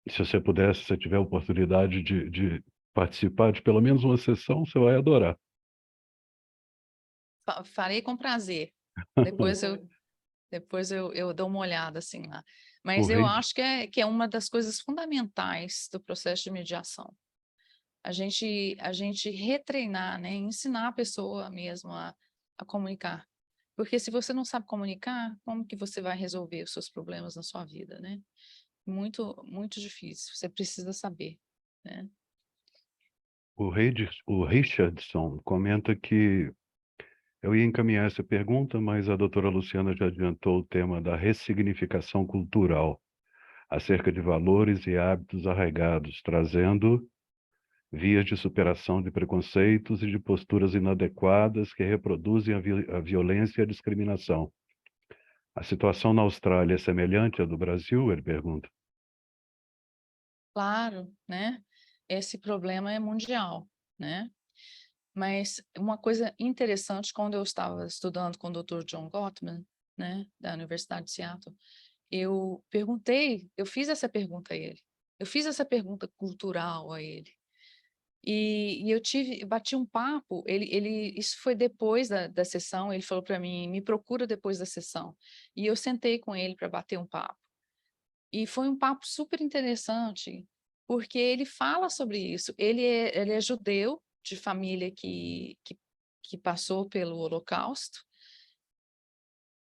Se você pudesse, se você tiver a oportunidade de participar de pelo menos uma sessão, você vai adorar. Farei com prazer. Depois eu dou uma olhada assim lá. Mas eu acho que é uma das coisas fundamentais do processo de mediação. A gente retreinar, né? Ensinar a pessoa mesmo a comunicar. Porque se você não sabe comunicar, como que você vai resolver os seus problemas na sua vida, né? Muito, muito difícil. Você precisa saber, né? O Richardson comenta que eu ia encaminhar essa pergunta, mas a doutora Luciana já adiantou o tema da ressignificação cultural, acerca de valores e hábitos arraigados, trazendo vias de superação de preconceitos e de posturas inadequadas que reproduzem a violência e a discriminação. A situação na Austrália é semelhante à do Brasil? Ele pergunta. Claro, né? Esse problema é mundial, né? Mas uma coisa interessante, quando eu estava estudando com o Dr. John Gottman, né, da Universidade de Seattle, eu fiz essa pergunta a ele. Eu fiz essa pergunta cultural a ele. E eu bati um papo, isso foi depois da sessão, ele falou para mim, me procura depois da sessão. E eu sentei com ele para bater um papo. E foi um papo super interessante, porque ele fala sobre isso. Ele é judeu, de família que passou pelo Holocausto,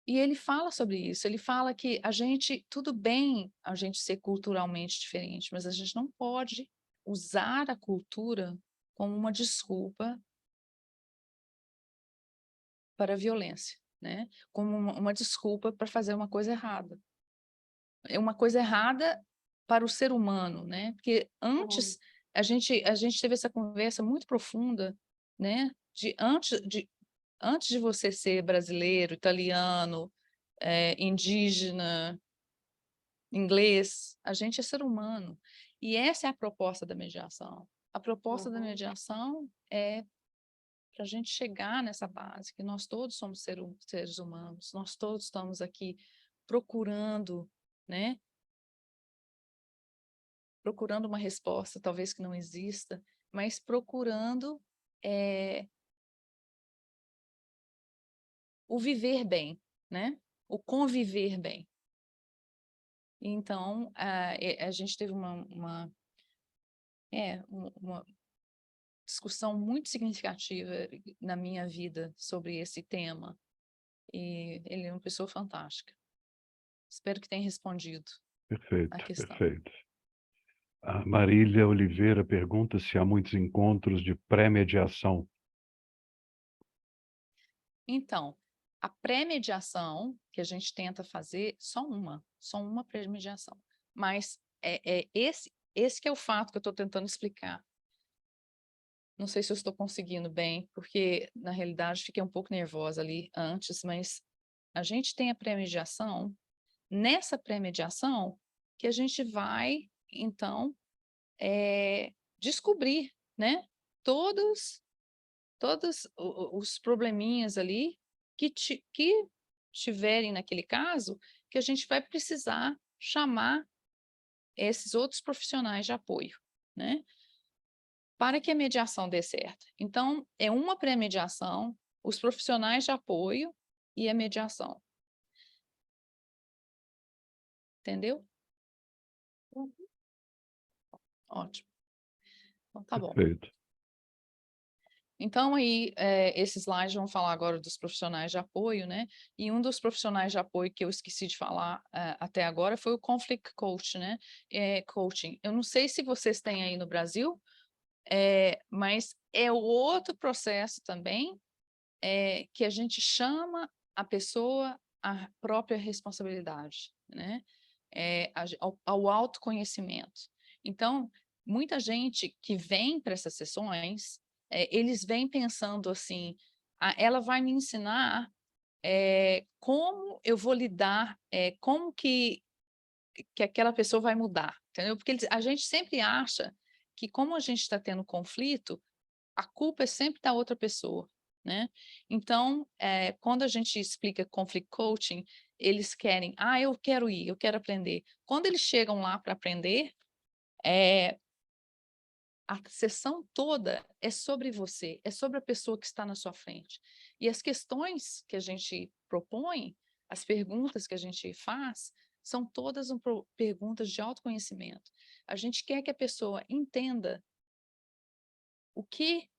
e ele fala sobre isso. Ele fala que tudo bem a gente ser culturalmente diferente, mas a gente não pode usar a cultura como uma desculpa para a violência, né? Como uma desculpa para fazer uma coisa errada. É uma coisa errada para o ser humano, né? Porque antes a gente teve essa conversa muito profunda, né? Antes de você ser brasileiro, italiano, indígena, inglês, a gente é ser humano. E essa é a proposta da mediação. A proposta da mediação é para a gente chegar nessa base, que nós todos somos seres humanos, nós todos estamos aqui procurando, né? Procurando uma resposta, talvez que não exista, mas procurando o viver bem, né? O conviver bem. Então, a gente teve uma discussão muito significativa na minha vida sobre esse tema, e ele é uma pessoa fantástica. Espero que tenha respondido Perfeito, a questão. perfeito. A Marília Oliveira pergunta se há muitos encontros de pré-mediação. Então, a pré-mediação que a gente tenta fazer, só uma pré-mediação. Mas esse que é o fato que eu estou tentando explicar. Não sei se eu estou conseguindo bem, porque, na realidade, fiquei um pouco nervosa ali antes, mas a gente tem a pré-mediação, nessa pré-mediação que a gente vai, então, descobrir, né, todos os probleminhas ali que tiverem naquele caso, que a gente vai precisar chamar esses outros profissionais de apoio, né, para que a mediação dê certo. Então, é uma pré-mediação, os profissionais de apoio e a mediação. Entendeu? Ótimo. Então, tá bom. Perfeito. Então, aí, esses slides vão falar agora dos profissionais de apoio, né? E um dos profissionais de apoio que eu esqueci de falar até agora foi o Conflict Coach, né? Coaching. Eu não sei se vocês têm aí no Brasil, mas é outro processo também que a gente chama a pessoa à própria responsabilidade, né? Ao autoconhecimento. Então, muita gente que vem para essas sessões, eles vêm pensando assim, ela vai me ensinar como eu vou lidar, como que aquela pessoa vai mudar, entendeu? Porque a gente sempre acha que como a gente está tendo conflito, a culpa é sempre da outra pessoa, né? Então, quando a gente explica conflict coaching, eles querem, eu quero ir, eu quero aprender. Quando eles chegam lá para aprender, a sessão toda é sobre você, é sobre a pessoa que está na sua frente. E as questões que a gente propõe, as perguntas que a gente faz, são todas perguntas de autoconhecimento. A gente quer que a pessoa entenda o que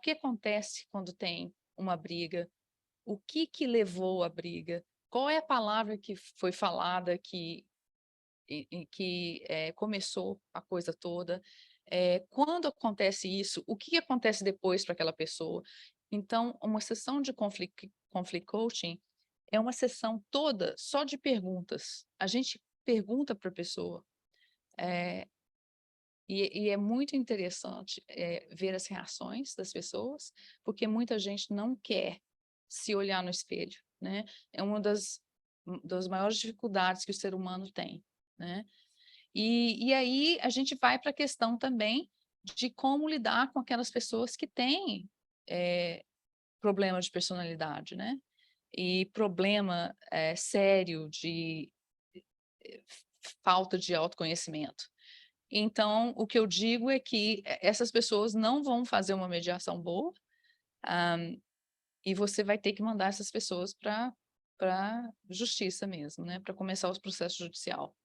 acontece quando tem uma briga, o que levou à briga, qual é a palavra que foi falada que começou a coisa toda, quando acontece isso, o que acontece depois para aquela pessoa. Então, uma sessão de conflict coaching é uma sessão toda só de perguntas. A gente pergunta para a pessoa, e é muito interessante ver as reações das pessoas, porque muita gente não quer se olhar no espelho, né? É uma das maiores dificuldades que o ser humano tem, né? E aí a gente vai para a questão também de como lidar com aquelas pessoas que têm problema de personalidade, né? E problema sério de falta de autoconhecimento. Então, o que eu digo é que essas pessoas não vão fazer uma mediação boa, e você vai ter que mandar essas pessoas para justiça mesmo, né? Para começar o processo judicial.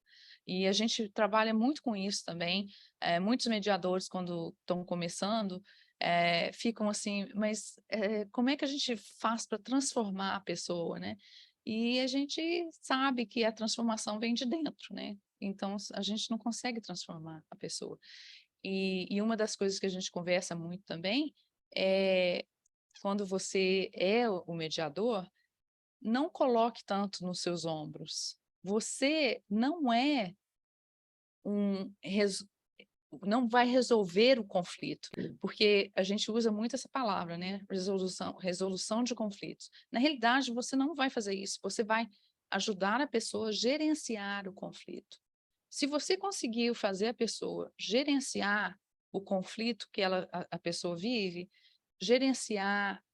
E a gente trabalha muito com isso também. Muitos mediadores, quando estão começando, ficam assim, mas como é que a gente faz para transformar a pessoa, né? E a gente sabe que a transformação vem de dentro, né? Então, a gente não consegue transformar a pessoa. E uma das coisas que a gente conversa muito também é quando você é o mediador, não coloque tanto nos seus ombros. Você não vai resolver o conflito, porque a gente usa muito essa palavra, né? Resolução de conflitos. Na realidade, você não vai fazer isso, você vai ajudar a pessoa a gerenciar o conflito. Se você conseguiu fazer a pessoa gerenciar o conflito que a pessoa vive, gerenciar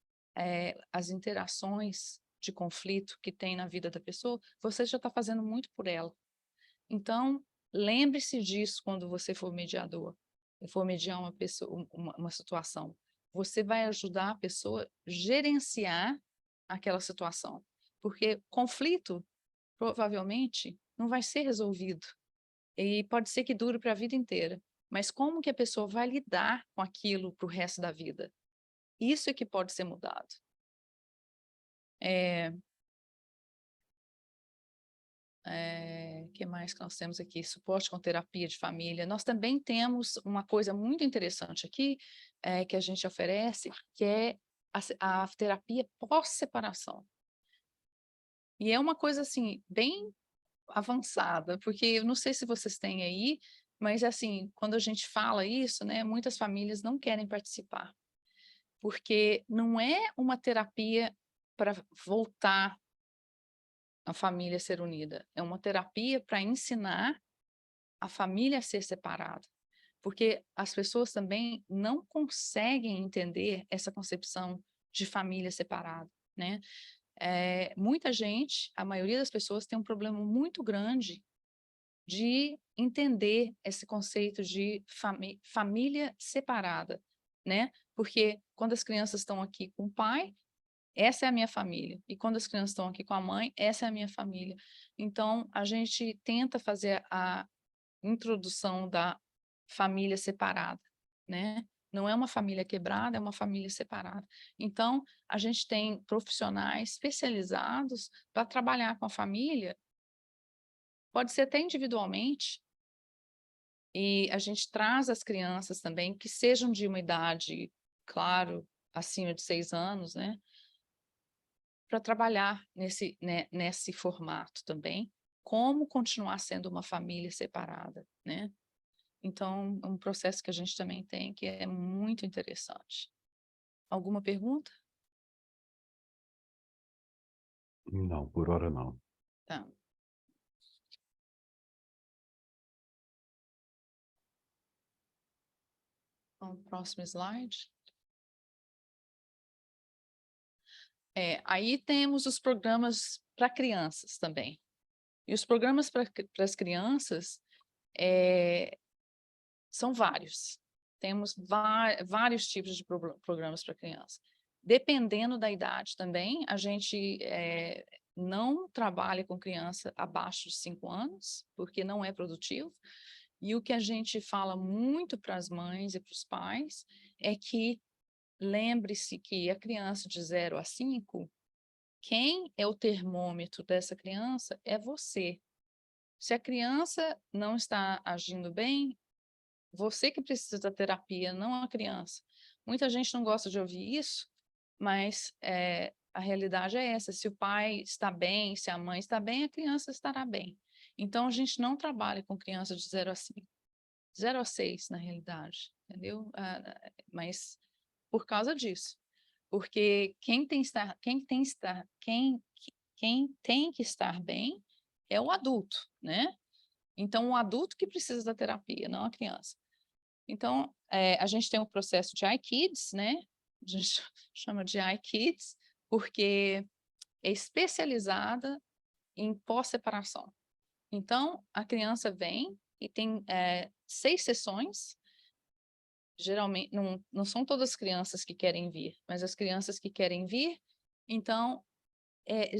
as interações de conflito que tem na vida da pessoa, você já está fazendo muito por ela. Então, lembre-se disso quando você for mediador, for mediar uma pessoa, uma situação. Você vai ajudar a pessoa a gerenciar aquela situação, porque conflito provavelmente não vai ser resolvido e pode ser que dure para a vida inteira. Mas como que a pessoa vai lidar com aquilo para o resto da vida? Isso é que pode ser mudado. Que mais que nós temos aqui? Suporte com terapia de família. Nós também temos uma coisa muito interessante aqui, que a gente oferece, que é a terapia pós-separação. E é uma coisa, assim, bem avançada, porque eu não sei se vocês têm aí, mas assim, quando a gente fala isso, né, muitas famílias não querem participar, porque não é uma terapia para voltar a família a ser unida, é uma terapia para ensinar a família a ser separada, porque as pessoas também não conseguem entender essa concepção de família separada, né? Muita gente, a maioria das pessoas tem um problema muito grande de entender esse conceito de família separada, né? Porque quando as crianças estão aqui com o pai, essa é a minha família. E quando as crianças estão aqui com a mãe, essa é a minha família. Então, a gente tenta fazer a introdução da família separada, né? Não é uma família quebrada, é uma família separada. Então, a gente tem profissionais especializados para trabalhar com a família, pode ser até individualmente, e a gente traz as crianças também que sejam de uma idade, claro, acima de 6 anos, né? Para trabalhar nesse formato também, como continuar sendo uma família separada, né? Então, é um processo que a gente também tem que é muito interessante. Alguma pergunta? Não, por hora não. Tá. Então, próximo slide. Aí temos os programas para crianças também. E os programas para as crianças são vários. Temos vários tipos de programas para criança. Dependendo da idade também, a gente não trabalha com criança abaixo de 5 anos, porque não é produtivo. E o que a gente fala muito para as mães e para os pais é que lembre-se que a criança de 0 a 5, quem é o termômetro dessa criança é você. Se a criança não está agindo bem, você que precisa da terapia, não a criança. Muita gente não gosta de ouvir isso, mas a realidade é essa. Se o pai está bem, se a mãe está bem, a criança estará bem. Então, a gente não trabalha com criança de 0 a 5. 0 a 6, na realidade, entendeu? Mas por causa disso. Porque quem tem que estar bem é o adulto, né? Então, o adulto que precisa da terapia, não a criança. Então, a gente tem o processo de iKids, né? A gente chama de iKids, porque é especializada em pós-separação. Então, a criança vem e tem 6 sessões. Geralmente, não são todas as crianças que querem vir, mas as crianças que querem vir, então, é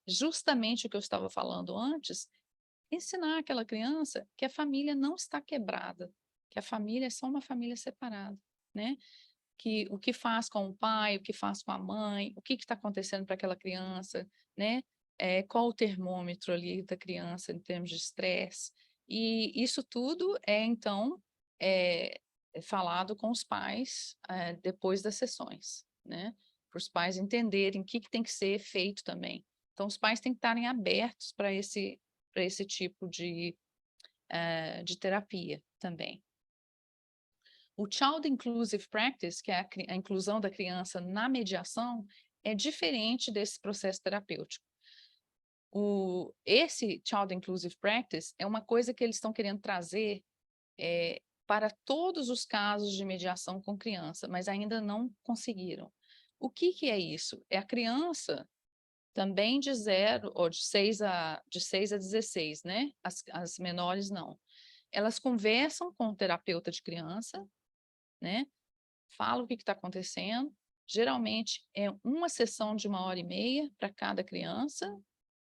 justamente o que eu estava falando antes, ensinar aquela criança que a família não está quebrada, que a família é só uma família separada, né? Que o que faz com o pai, o que faz com a mãe, o que está acontecendo para aquela criança, né? Qual o termômetro ali da criança em termos de estresse. E isso tudo então, falado com os pais depois das sessões, né? Para os pais entenderem o que tem que ser feito também. Então, os pais têm que estarem abertos para esse tipo de terapia também. O Child Inclusive Practice, que é a inclusão da criança na mediação, é diferente desse processo terapêutico. Esse Child Inclusive Practice é uma coisa que eles estão querendo trazer para todos os casos de mediação com criança, mas ainda não conseguiram. O que é isso? É a criança também de 0 ou de 6 a 16, né? As menores não. Elas conversam com o terapeuta de criança, né? Fala o que está acontecendo. Geralmente é uma sessão de 1h30 para cada criança.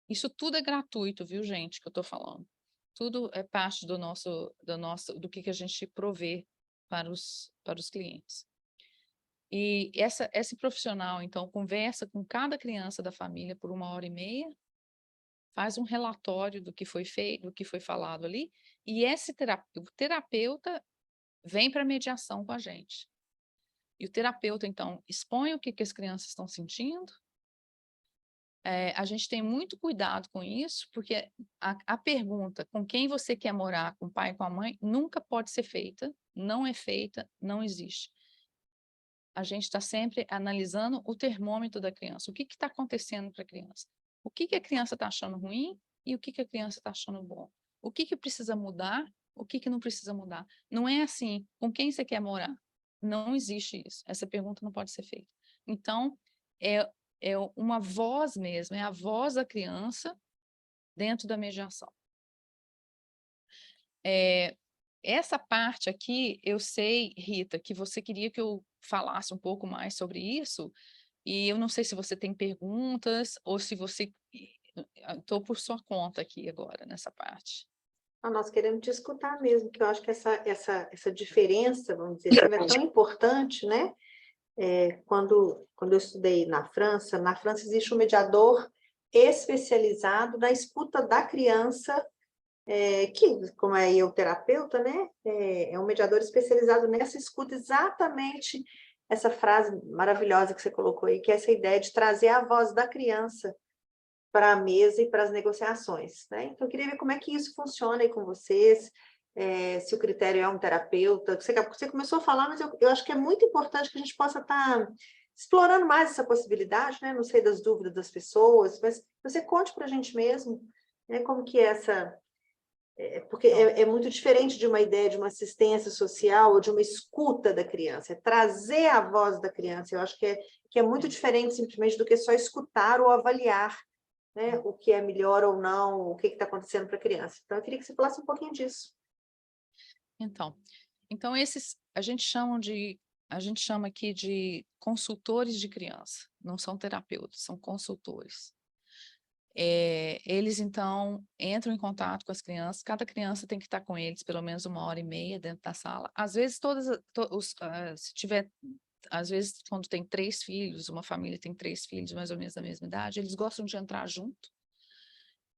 Isso tudo é gratuito, viu, gente, que eu estou falando. Tudo é parte do que a gente provê para os clientes. E esse profissional, então, conversa com cada criança da família por 1h30, faz um relatório do que foi feito, do que foi falado ali, e o terapeuta vem para a mediação com a gente. E o terapeuta, então, expõe o que as crianças estão sentindo, a gente tem muito cuidado com isso, porque a pergunta com quem você quer morar, com o pai e com a mãe, nunca pode ser feita, não é feita, não existe. A gente está sempre analisando o termômetro da criança. O que está acontecendo para a criança? O que a criança está achando ruim e o que a criança está achando bom? O que precisa mudar, o que não precisa mudar? Não é assim, com quem você quer morar? Não existe isso. Essa pergunta não pode ser feita. Então, é uma voz mesmo, é a voz da criança dentro da mediação. Essa parte aqui, eu sei, Rita, que você queria que eu falasse um pouco mais sobre isso, e eu não sei se você tem perguntas ou se você... Estou por sua conta aqui agora, nessa parte. Nós queremos te escutar mesmo, que eu acho que essa diferença, vamos dizer assim, é tão importante, né? Quando eu estudei na França existe um mediador especializado na escuta da criança, que, como é eu terapeuta, né, é um mediador especializado nessa escuta, exatamente essa frase maravilhosa que você colocou aí, que é essa ideia de trazer a voz da criança para a mesa e para as negociações, né? Então, eu queria ver como é que isso funciona aí com vocês, se o critério é um terapeuta. Você começou a falar, mas eu acho que é muito importante que a gente possa estar explorando mais essa possibilidade, né? Não sei das dúvidas das pessoas, mas você conte para a gente mesmo, né, como que é essa... porque é muito diferente de uma ideia de uma assistência social ou de uma escuta da criança, é trazer a voz da criança. Eu acho que é muito diferente simplesmente do que só escutar ou avaliar, né, o que é melhor ou não, o que está acontecendo para a criança. Então, eu queria que você falasse um pouquinho disso. Então esses a gente chama aqui de consultores de criança, não são terapeutas, são consultores. Eles, então, entram em contato com as crianças, cada criança tem que estar com eles pelo menos 1h30 dentro da sala. Às vezes, se tiver, às vezes, quando tem 3 filhos, uma família tem 3 filhos, mais ou menos da mesma idade, eles gostam de entrar junto,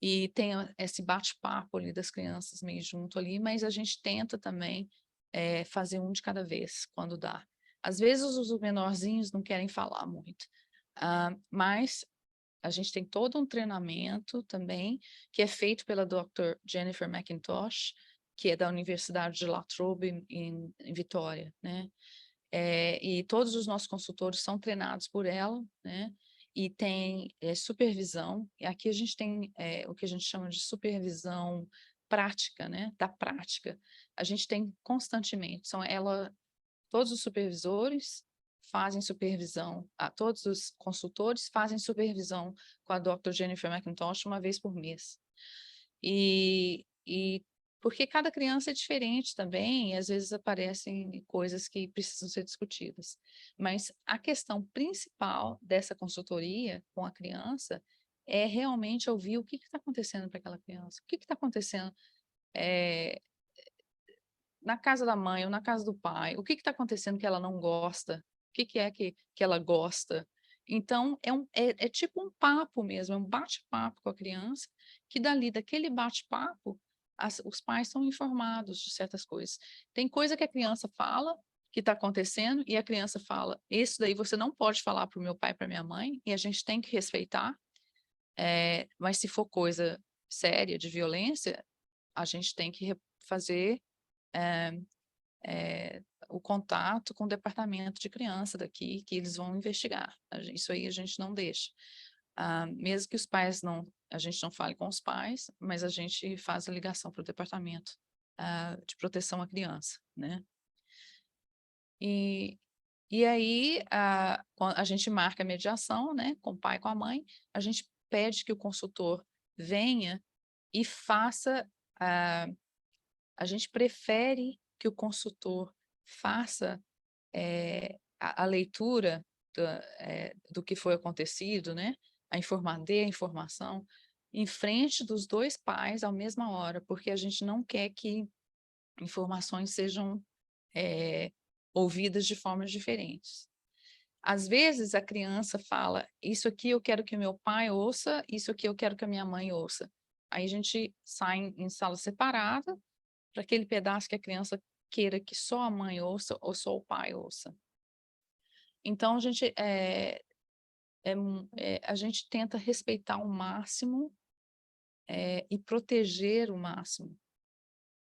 e tem esse bate-papo ali das crianças meio junto ali, mas a gente tenta também fazer um de cada vez, quando dá. Às vezes os menorzinhos não querem falar muito, mas a gente tem todo um treinamento também, que é feito pela Dr. Jennifer McIntosh, que é da Universidade de La Trobe, em Vitória, né? E todos os nossos consultores são treinados por ela, né? E tem supervisão, e aqui a gente tem o que a gente chama de supervisão prática, né? Da prática. A gente tem constantemente, todos os supervisores fazem supervisão, todos os consultores fazem supervisão com a Dr. Jennifer McIntosh uma vez por mês. E porque cada criança é diferente também, e às vezes aparecem coisas que precisam ser discutidas. Mas a questão principal dessa consultoria com a criança é realmente ouvir o que está acontecendo para aquela criança, o que está acontecendo na casa da mãe ou na casa do pai, o que está acontecendo que ela não gosta, o que é que ela gosta. Então, é tipo um papo mesmo, é um bate-papo com a criança, que daquele bate-papo, os pais são informados de certas coisas. Tem coisa que a criança fala que está acontecendo, e a criança fala, isso daí você não pode falar para o meu pai e para minha mãe, e a gente tem que respeitar, mas se for coisa séria de violência, a gente tem que fazer o contato com o departamento de criança daqui, que eles vão investigar. Isso aí a gente não deixa. Mesmo que os pais a gente não fale com os pais, mas a gente faz a ligação para o departamento de proteção à criança, né? E aí a gente marca a mediação, né, com o pai e com a mãe, a gente pede que o consultor venha e faça, a gente prefere que o consultor faça a leitura do que foi acontecido, né? Dê a informação em frente dos 2 pais à mesma hora, porque a gente não quer que informações sejam ouvidas de formas diferentes. Às vezes a criança fala, isso aqui eu quero que meu pai ouça, isso aqui eu quero que a minha mãe ouça. Aí a gente sai em sala separada, para aquele pedaço que a criança queira que só a mãe ouça ou só o pai ouça. Então, a gente a gente tenta respeitar ao máximo e proteger o máximo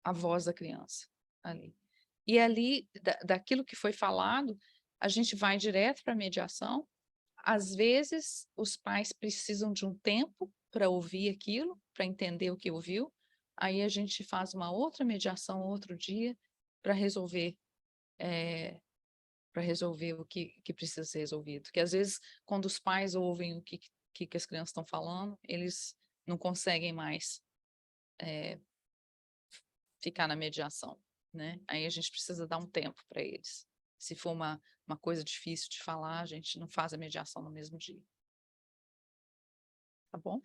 a voz da criança ali. E ali, daquilo que foi falado, a gente vai direto para a mediação. Às vezes, os pais precisam de um tempo para ouvir aquilo, para entender o que ouviu. Aí a gente faz uma outra mediação outro dia para resolver o que precisa ser resolvido. Porque às vezes, quando os pais ouvem o que as crianças estão falando, eles não conseguem mais ficar na mediação, né? Aí a gente precisa dar um tempo para eles. Se for uma coisa difícil de falar, a gente não faz a mediação no mesmo dia. Tá bom?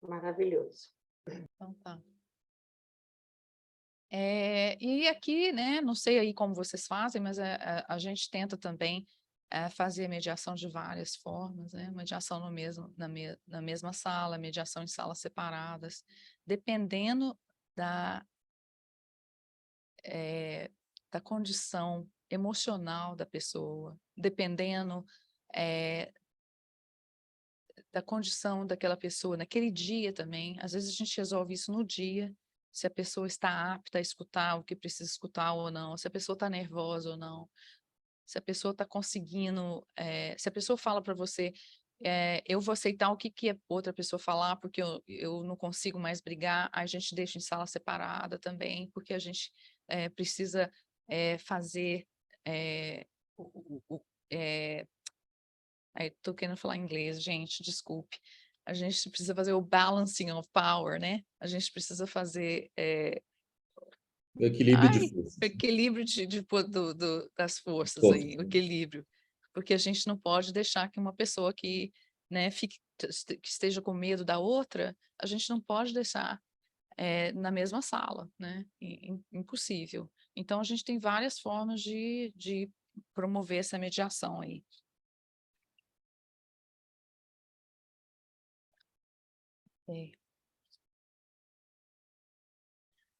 Maravilhoso. Então tá. E aqui, né, não sei aí como vocês fazem, mas a gente tenta também fazer mediação de várias formas, né? Mediação na mesma sala, mediação em salas separadas, dependendo da condição emocional da pessoa, dependendo da condição daquela pessoa naquele dia também. Às vezes a gente resolve isso no dia, se a pessoa está apta a escutar o que precisa escutar ou não, se a pessoa está nervosa ou não, se a pessoa está conseguindo, se a pessoa fala para você, eu vou aceitar o que a outra pessoa falar, porque eu não consigo mais brigar, a gente deixa em sala separada também, porque a gente precisa fazer aí estou querendo falar inglês, gente, desculpe. A gente precisa fazer o balancing of power, né? A gente precisa fazer O equilíbrio de o forças. equilíbrio das forças aí, o equilíbrio. Porque a gente não pode deixar que uma pessoa que, né, que esteja com medo da outra, a gente não pode deixar na mesma sala, né? Impossível. Então, a gente tem várias formas de promover essa mediação aí.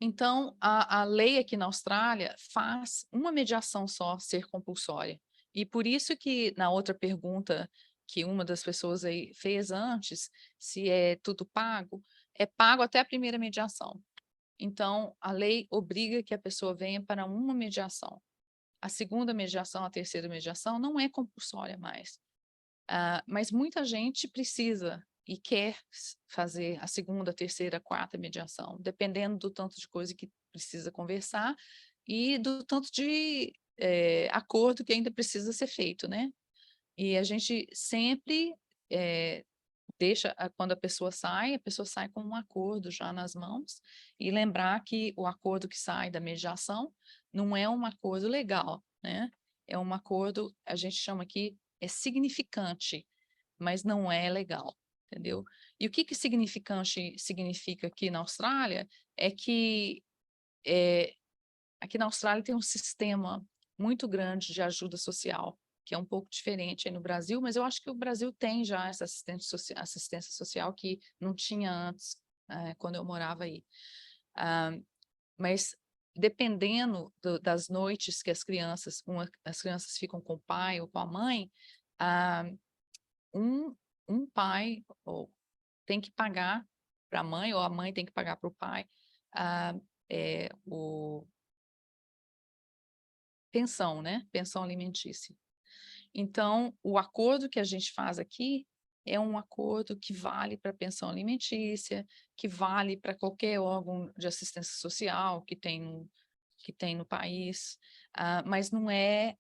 Então, a lei aqui na Austrália faz uma mediação só ser compulsória. E por isso que na outra pergunta que uma das pessoas aí fez antes, se é tudo pago, é pago até a primeira mediação. Então, a lei obriga que a pessoa venha para uma mediação. A segunda mediação, a terceira mediação não é compulsória mais. Mas muita gente precisa e quer fazer a segunda, terceira, quarta mediação, dependendo do tanto de coisa que precisa conversar e do tanto de acordo que ainda precisa ser feito, né? E a gente sempre deixa, quando a pessoa sai com um acordo já nas mãos, e lembrar que o acordo que sai da mediação não é um acordo legal, né? É um acordo, a gente chama aqui, é significante, mas não é legal, entendeu? E o que significante significa aqui na Austrália é que aqui na Austrália tem um sistema muito grande de ajuda social, que é um pouco diferente aí no Brasil, mas eu acho que o Brasil tem já essa assistência social que não tinha antes, quando eu morava aí. Mas dependendo das noites que as crianças ficam com o pai ou com a mãe, um pai tem que pagar para a mãe, ou a mãe tem que pagar para o pai, pensão, né? Pensão alimentícia. Então, o acordo que a gente faz aqui é um acordo que vale para pensão alimentícia, que vale para qualquer órgão de assistência social que tem no país, mas não é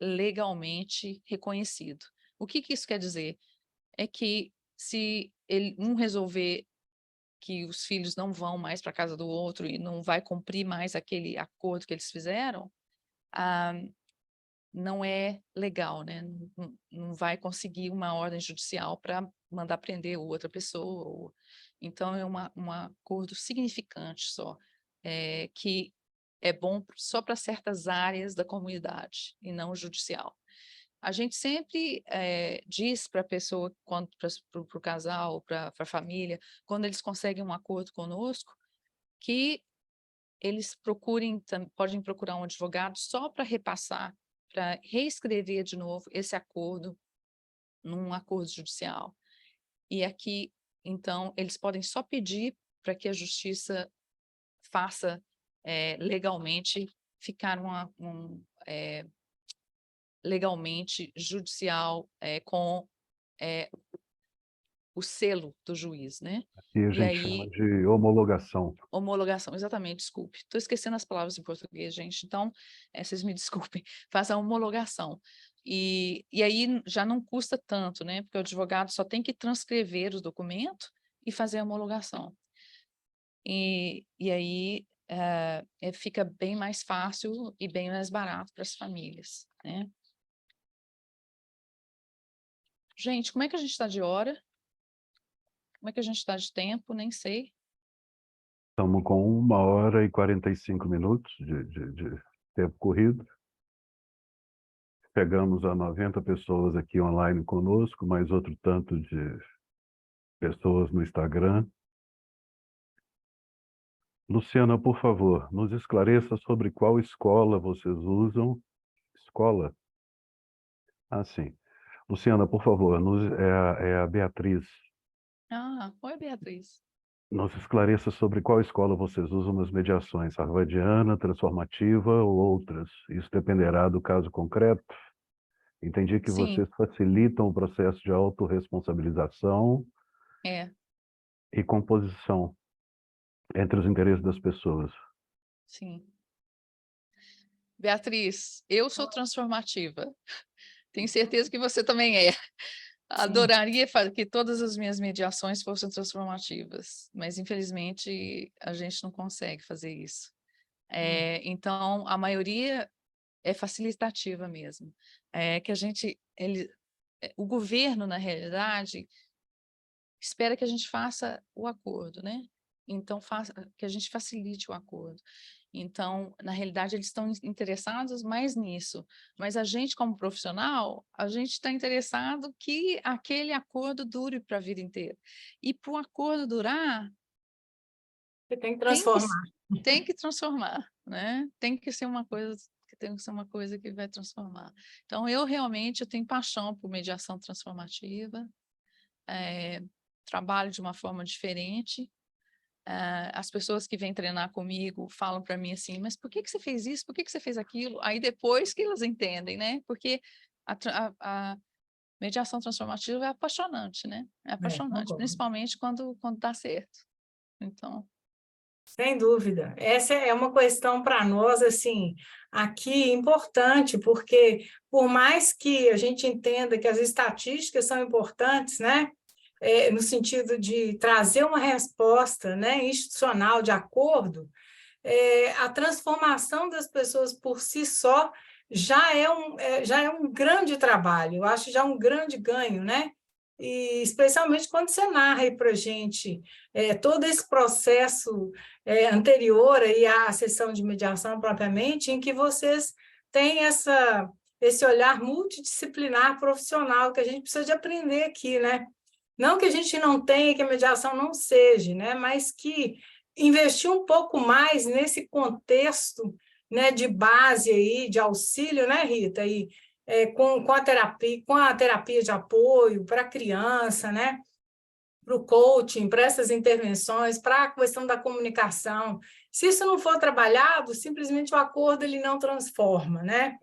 legalmente reconhecido. O que isso quer dizer? É que se um resolver que os filhos não vão mais para a casa do outro e não vai cumprir mais aquele acordo que eles fizeram, não é legal, né? Não vai conseguir uma ordem judicial para mandar prender outra pessoa. Então, é um acordo significante só, que é bom só para certas áreas da comunidade e não judicial. A gente sempre diz para a pessoa, para o casal, para a família, quando eles conseguem um acordo conosco, que eles podem procurar um advogado só para repassar para reescrever de novo esse acordo num acordo judicial. E aqui, então, eles podem só pedir para que a justiça faça legalmente, ficar legalmente judicial com o selo do juiz, né? E a E gente chama de homologação. Homologação, exatamente, desculpe. Estou esquecendo as palavras em português, gente, então vocês me desculpem. Faz a homologação. E aí já não custa tanto, né? Porque o advogado só tem que transcrever o documento e fazer a homologação. E aí fica bem mais fácil e bem mais barato para as famílias, né? Gente, como é que a gente está de hora? Como é que a gente está de tempo? Nem sei. Estamos com 1h45 de tempo corrido. Chegamos a 90 pessoas aqui online conosco, mais outro tanto de pessoas no Instagram. Luciana, por favor, nos esclareça sobre qual escola vocês usam. Escola? Ah, sim. Luciana, por favor, é a Beatriz. Oi, Beatriz. Nos esclareça sobre qual escola vocês usam nas mediações, harvardiana, transformativa ou outras. Isso dependerá do caso concreto. Entendi que Sim. vocês facilitam o processo de autorresponsabilização e composição entre os interesses das pessoas. Sim. Beatriz, eu sou transformativa. Tenho certeza que você também é. Adoraria que todas as minhas mediações fossem transformativas, mas infelizmente a gente não consegue fazer isso. Então, a maioria é facilitativa mesmo. Que o governo, na realidade, espera que a gente faça o acordo, né? Então, que a gente facilite o acordo. Então, na realidade, eles estão interessados mais nisso. Mas a gente, como profissional, a gente está interessado que aquele acordo dure para a vida inteira. E para o acordo durar... Você tem que transformar. Tem que transformar, né? Tem que ser uma coisa que vai transformar. Então, eu tenho paixão por mediação transformativa, trabalho de uma forma diferente. As pessoas que vêm treinar comigo falam para mim assim, mas por que você fez isso? Por que você fez aquilo? Aí depois que elas entendem, né? Porque a mediação transformativa é apaixonante, né? É apaixonante, principalmente quando dá certo. Então... Sem dúvida. Essa é uma questão para nós, assim, aqui importante, porque por mais que a gente entenda que as estatísticas são importantes, né? No sentido de trazer uma resposta, né, institucional de acordo, a transformação das pessoas por si só já é um grande trabalho, eu acho já um grande ganho, né? E especialmente quando você narra aí para a gente todo esse processo anterior aí à sessão de mediação propriamente, em que vocês têm esse olhar multidisciplinar profissional que a gente precisa de aprender aqui, né? Não que a gente não tenha, que a mediação não seja, né? Mas que investir um pouco mais nesse contexto, né, de base aí, de auxílio, né, Rita? E, com a terapia de apoio para a criança, né? Para o coaching, para essas intervenções, para a questão da comunicação. Se isso não for trabalhado, simplesmente o acordo ele não transforma, né?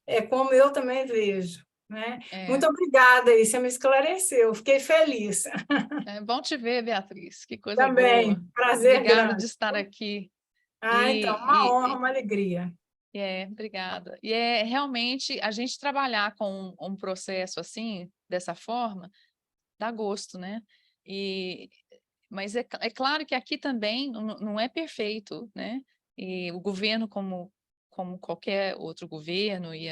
É como eu também vejo. Né? Muito obrigada, você me esclareceu, fiquei feliz. É bom te ver, Beatriz, que coisa Também, boa. prazer Obrigada grande. de estar aqui. Então, uma honra, uma alegria. Obrigada. E realmente a gente trabalhar com um processo assim, dessa forma, dá gosto, né? Mas é claro que aqui também não é perfeito, né? E o governo, como qualquer outro governo e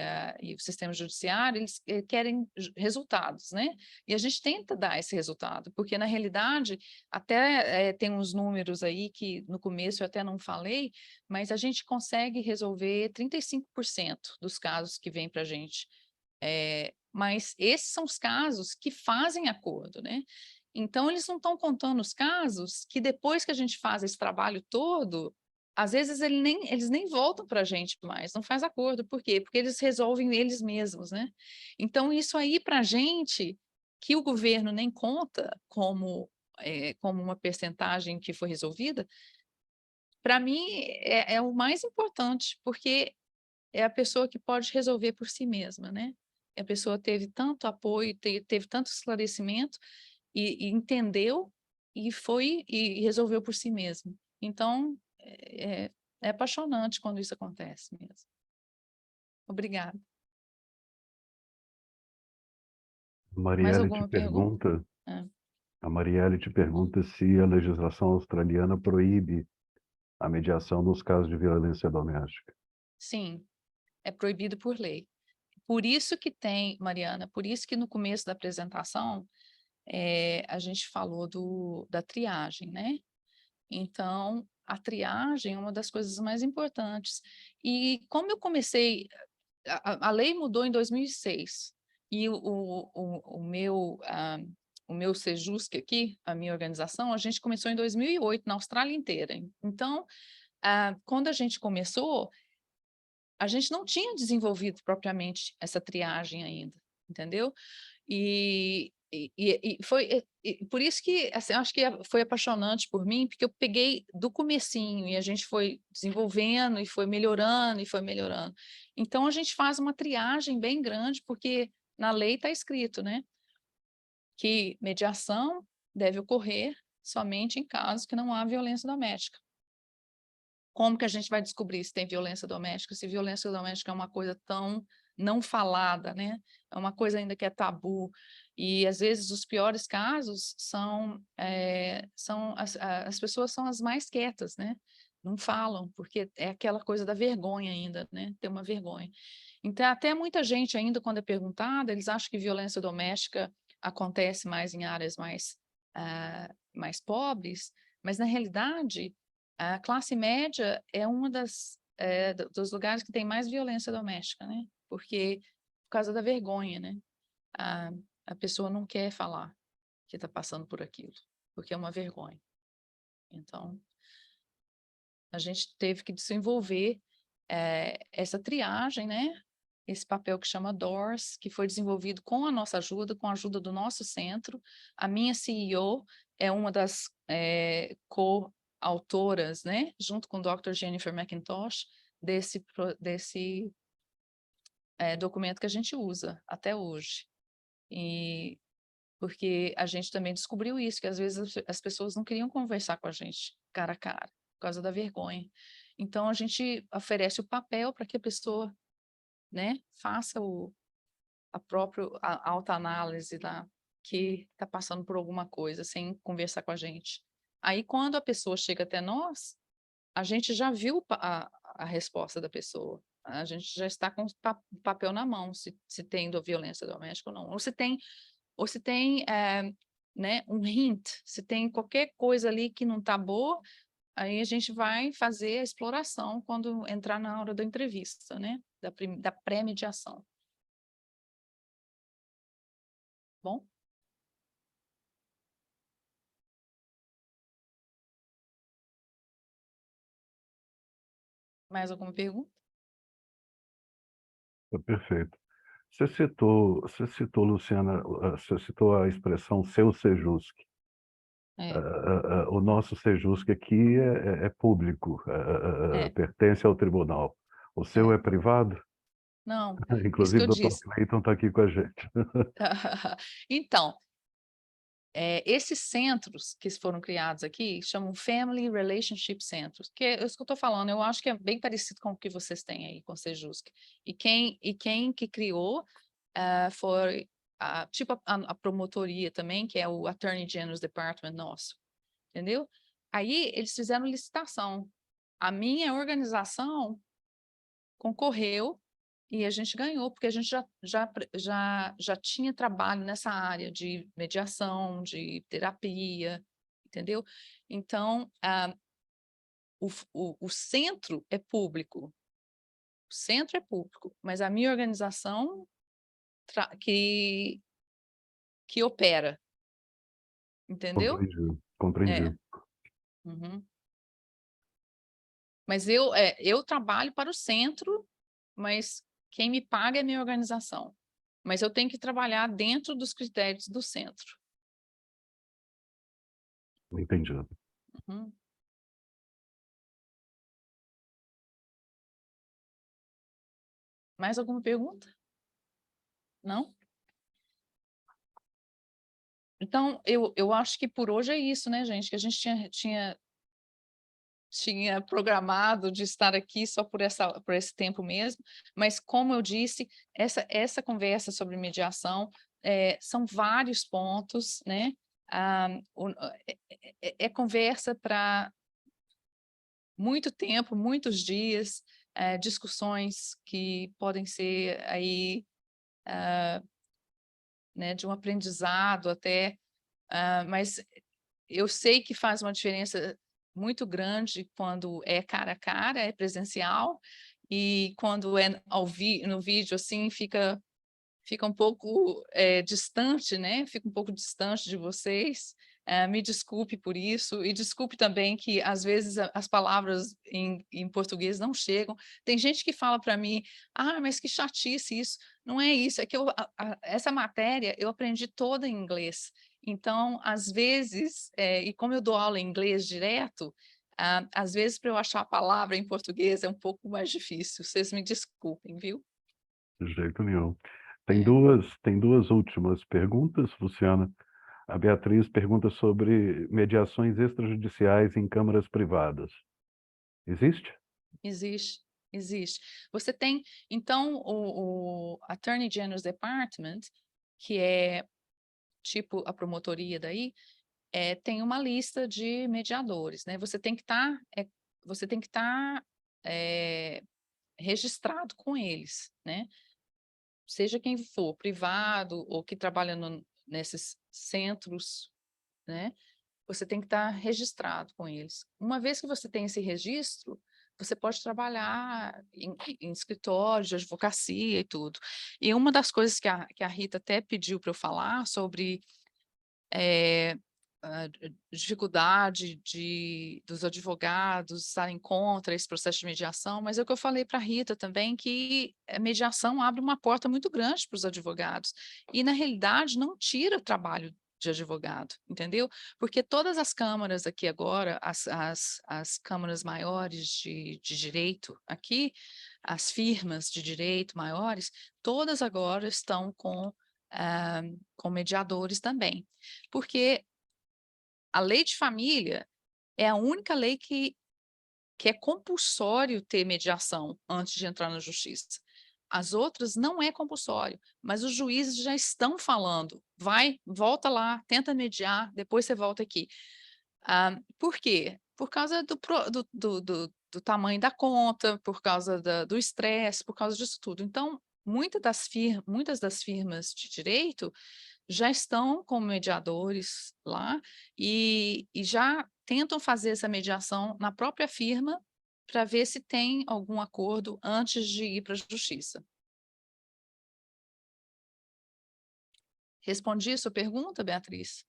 o sistema judiciário, eles querem resultados, né? E a gente tenta dar esse resultado, porque na realidade até tem uns números aí que no começo eu até não falei, mas a gente consegue resolver 35% dos casos que vêm para a gente. Mas esses são os casos que fazem acordo, né? Então, eles não estão contando os casos que depois que a gente faz esse trabalho todo, às vezes eles nem voltam para a gente mais, não faz acordo. Por quê? Porque eles resolvem eles mesmos, né? Então, isso aí para a gente, que o governo nem conta como uma percentagem que foi resolvida, para mim é o mais importante, porque é a pessoa que pode resolver por si mesma, né? A pessoa teve tanto apoio, teve tanto esclarecimento e entendeu e resolveu por si mesma. Então, é apaixonante quando isso acontece mesmo. Obrigada. Mais Marielle te alguma pergunta? pergunta, a Marielle te pergunta se a legislação australiana proíbe a mediação nos casos de violência doméstica. Sim, é proibido por lei. Por isso que tem, Mariana, por isso que no começo da apresentação a gente falou da triagem, né? Então, a triagem é uma das coisas mais importantes. E como eu comecei, a lei mudou em 2006, e o meu Sejusc aqui, a minha organização, a gente começou em 2008, na Austrália inteira. Então, quando a gente começou, a gente não tinha desenvolvido propriamente essa triagem ainda, entendeu? E foi por isso que assim, acho que foi apaixonante por mim, porque eu peguei do comecinho e a gente foi desenvolvendo e foi melhorando e foi melhorando. Então a gente faz uma triagem bem grande, porque na lei está escrito, né, que mediação deve ocorrer somente em casos que não há violência doméstica. Como que a gente vai descobrir se tem violência doméstica? Se violência doméstica é uma coisa tão não falada, né? É uma coisa ainda que é tabu. E, às vezes, os piores casos são as pessoas são as mais quietas, né? Não falam, porque é aquela coisa da vergonha ainda, né? Tem uma vergonha. Então, até muita gente ainda, quando é perguntada, eles acham que violência doméstica acontece mais em áreas mais pobres, mas, na realidade, a classe média é uma dos lugares que tem mais violência doméstica, né? Porque, por causa da vergonha, né? A, a pessoa não quer falar que está passando por aquilo, porque é uma vergonha. Então, a gente teve que desenvolver essa triagem, né? Esse papel que chama DOORS, que foi desenvolvido com a nossa ajuda, com a ajuda do nosso centro. A minha CEO é uma das co-autoras, né, junto com o Dr. Jennifer McIntosh, desse documento que a gente usa até hoje. E porque a gente também descobriu isso, que às vezes as pessoas não queriam conversar com a gente cara a cara, por causa da vergonha. Então, a gente oferece o papel para que a pessoa, né, faça a própria autoanálise que está passando por alguma coisa, sem conversar com a gente. Aí, quando a pessoa chega até nós, a gente já viu a resposta da pessoa. A gente já está com o papel na mão, se tem violência doméstica ou não. Ou se tem né, um hint, se tem qualquer coisa ali que não está boa, aí a gente vai fazer a exploração quando entrar na hora da entrevista, né? Da pré-mediação. Bom? Mais alguma pergunta? Perfeito. Você citou, Luciana, você citou a expressão seu Sejusc. O nosso Sejusc aqui é público, pertence ao tribunal. O seu é privado? Não, isso Inclusive, que eu o Dr. disse. Clayton está aqui com a gente. Então, esses centros que foram criados aqui chamam Family Relationship Centers, que é isso que eu estou falando, eu acho que é bem parecido com o que vocês têm aí com o Sejusc. E quem que criou foi tipo a promotoria também, que é o Attorney General's Department nosso, entendeu? Aí eles fizeram licitação. A minha organização concorreu e a gente ganhou, porque a gente já tinha trabalho nessa área de mediação, de terapia, entendeu? Então, o centro é público. O centro é público, mas a minha organização que opera, entendeu? Compreendi. Uhum. Mas eu trabalho para o centro, mas quem me paga é a minha organização. Mas eu tenho que trabalhar dentro dos critérios do centro. Entendido. Uhum. Mais alguma pergunta? Não? Então, eu acho que por hoje é isso, né, gente? Que a gente tinha programado de estar aqui só por esse tempo mesmo, mas como eu disse, essa conversa sobre mediação são vários pontos, né? É conversa para muito tempo, muitos dias, discussões que podem ser aí, né, de um aprendizado até, mas eu sei que faz uma diferença muito grande quando é cara a cara, é presencial, e quando é no vídeo, assim, fica um pouco distante, né? Fica um pouco distante de vocês. Me desculpe por isso, e desculpe também que, às vezes, as palavras em português não chegam. Tem gente que fala para mim, mas que chatice isso. Não é isso, é que essa matéria eu aprendi toda em inglês. Então, às vezes, e como eu dou aula em inglês direto, às vezes, para eu achar a palavra em português é um pouco mais difícil. Vocês me desculpem, viu? De jeito nenhum. É. Tem duas últimas perguntas, Luciana. A Beatriz pergunta sobre mediações extrajudiciais em câmaras privadas. Existe? Existe. Você tem, então, o Attorney General's Department, que é tipo a promotoria daí, tem uma lista de mediadores, né? Você tem que estar registrado com eles, né? Seja quem for, privado ou que trabalha nesses centros, né? Você tem que estar registrado com eles. Uma vez que você tem esse registro, você pode trabalhar em escritórios de advocacia e tudo. E uma das coisas que a Rita até pediu para eu falar sobre a dificuldade dos advogados estarem contra esse processo de mediação, mas é o que eu falei para a Rita também, que a mediação abre uma porta muito grande para os advogados, e na realidade não tira o trabalho de advogado, entendeu? Porque todas as câmaras aqui agora, as câmaras maiores de direito aqui, as firmas de direito maiores, todas agora estão com mediadores também, porque a lei de família é a única lei que é compulsório ter mediação antes de entrar na justiça. As outras não é compulsório, mas os juízes já estão falando, volta lá, tenta mediar, depois você volta aqui. Por quê? Por causa do tamanho da conta, por causa do estresse, por causa disso tudo. Então, muitas das firmas de direito já estão com mediadores lá e já tentam fazer essa mediação na própria firma para ver se tem algum acordo antes de ir para a justiça. Respondi a sua pergunta, Beatriz?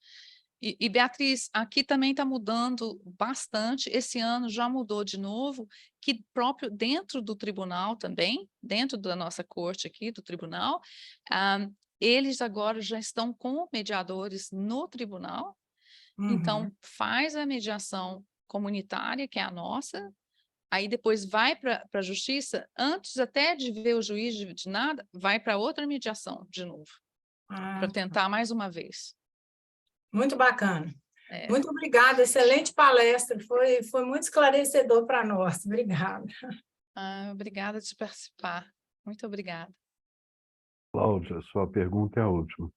E, Beatriz, aqui também está mudando bastante, esse ano já mudou de novo, que próprio dentro do tribunal também, dentro da nossa corte aqui, do tribunal, eles agora já estão com mediadores no tribunal, então faz a mediação comunitária, que é a nossa, aí depois vai para a justiça, antes até de ver o juiz de nada, vai para outra mediação de novo, para tentar mais uma vez. Muito bacana. Muito obrigada, excelente palestra, foi muito esclarecedor para nós. Obrigada. Obrigada de participar. Muito obrigada. Cláudia, sua pergunta é a última.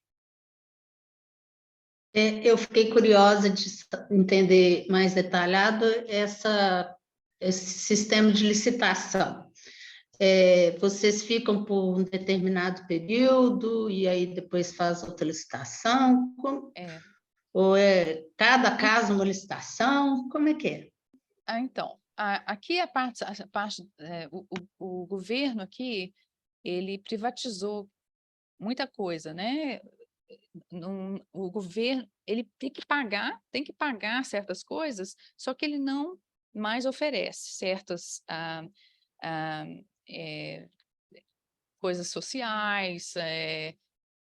Eu fiquei curiosa de entender mais detalhado esse sistema de licitação. Vocês ficam por um determinado período e aí depois faz outra licitação? Ou cada caso uma licitação? Como é que é? Então, aqui o governo aqui, ele privatizou muita coisa, né? O governo, ele tem que pagar certas coisas, só que ele não mais oferece certas coisas sociais,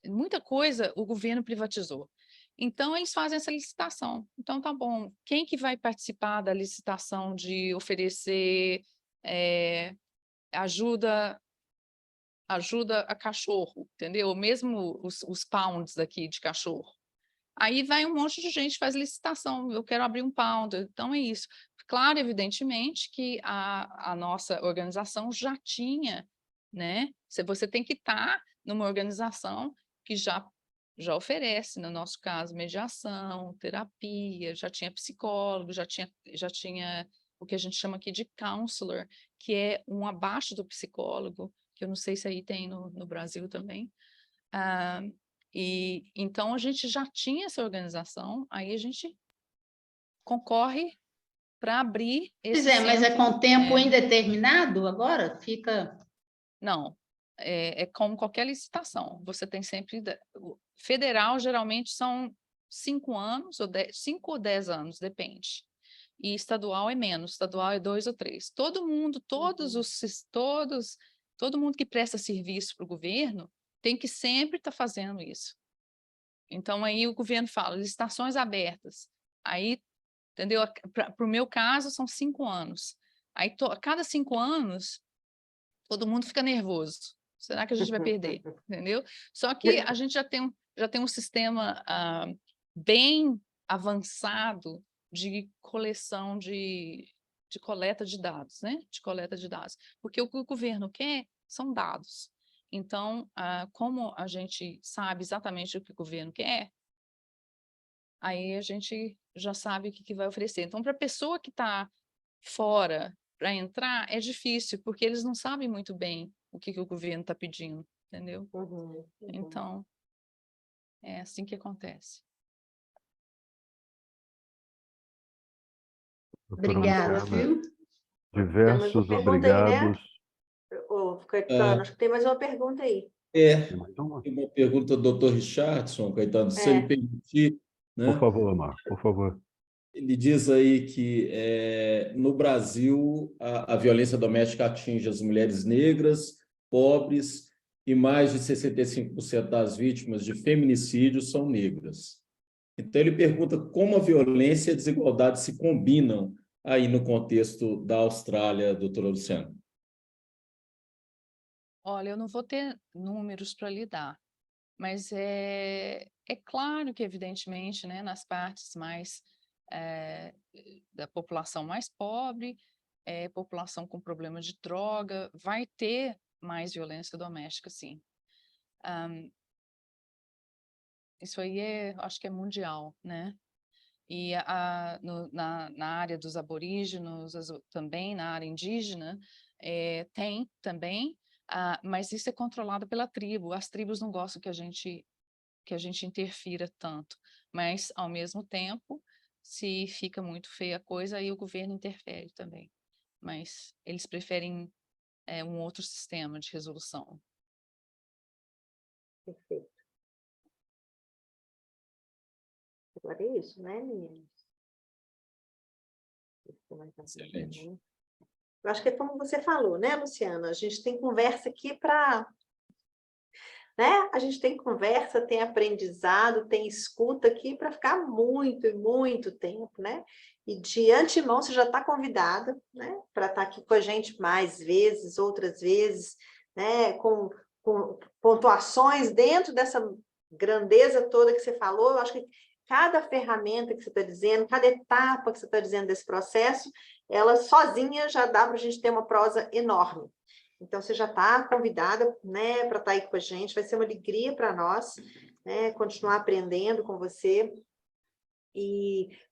muita coisa o governo privatizou. Então, eles fazem essa licitação. Então, tá bom, quem que vai participar da licitação de oferecer ajuda a cachorro, entendeu? Mesmo os pounds aqui de cachorro. Aí vai um monte de gente faz licitação, eu quero abrir um pound, então é isso. Claro, evidentemente, que a nossa organização já tinha, né? Você tem que estar numa organização que já oferece, no nosso caso, mediação, terapia, já tinha psicólogo, já tinha o que a gente chama aqui de counselor, que é um abaixo do psicólogo, que eu não sei se aí tem no Brasil também. E então a gente já tinha essa organização, aí a gente concorre para abrir esse Pois é, mas é centro. com tempo indeterminado agora? Fica... Não, é como qualquer licitação, você tem sempre... Federal, geralmente, são 5 anos, 5 ou 10 anos, depende. E estadual é menos, estadual é 2 ou 3. Todo mundo, todo mundo que presta serviço para o governo tem que sempre estar fazendo isso. Então, aí o governo fala, licitações abertas. Aí, entendeu? Para o meu caso, são 5 anos. Aí, a cada 5 anos, todo mundo fica nervoso. Será que a gente vai perder? Entendeu? Só que a gente já tem um sistema bem avançado de coleção de coleta de dados, né? De coleta de dados. Porque o que o governo quer são dados. Então, como a gente sabe exatamente o que o governo quer, aí a gente já sabe o que vai oferecer. Então, para a pessoa que está fora, para entrar, é difícil, porque eles não sabem muito bem o que o governo está pedindo, entendeu? Então, é assim que acontece. Obrigada, viu? Diversos obrigados. Caetano, acho que tem mais uma pergunta aí. Tem mais uma? Tem uma pergunta do Dr. Richardson, Caetano, se ele permitir, né? Por favor, Marco, por favor. Ele diz aí que no Brasil a violência doméstica atinge as mulheres negras, pobres, e mais de 65% das vítimas de feminicídio são negras. Então, ele pergunta como a violência e a desigualdade se combinam aí no contexto da Austrália, doutora Luciana. Olha, eu não vou ter números para lhe dar, mas é claro que, evidentemente, né, nas partes mais da população mais pobre, população com problema de droga, vai ter mais violência doméstica, sim. Isso aí acho que é mundial, né? E na área dos aborígenos, também na área indígena, tem também, mas isso é controlado pela tribo. As tribos não gostam que a gente interfira tanto, mas, ao mesmo tempo, se fica muito feia a coisa, aí o governo interfere também. Mas eles preferem um outro sistema de resolução. Perfeito. Agora é isso, né, meninos? Excelente. Eu acho que é como você falou, né, Luciana? A gente tem conversa aqui para... né? A gente tem conversa, tem aprendizado, tem escuta aqui para ficar muito e muito tempo, né? E de antemão você já está convidada, né? Para estar aqui com a gente mais vezes, outras vezes, né? Com pontuações dentro dessa grandeza toda que você falou. Eu acho que cada ferramenta que você está dizendo, cada etapa que você está dizendo desse processo, ela sozinha já dá para a gente ter uma prosa enorme. Então, você já está convidada, né, para estar aí com a gente, vai ser uma alegria para nós, né, continuar aprendendo com você.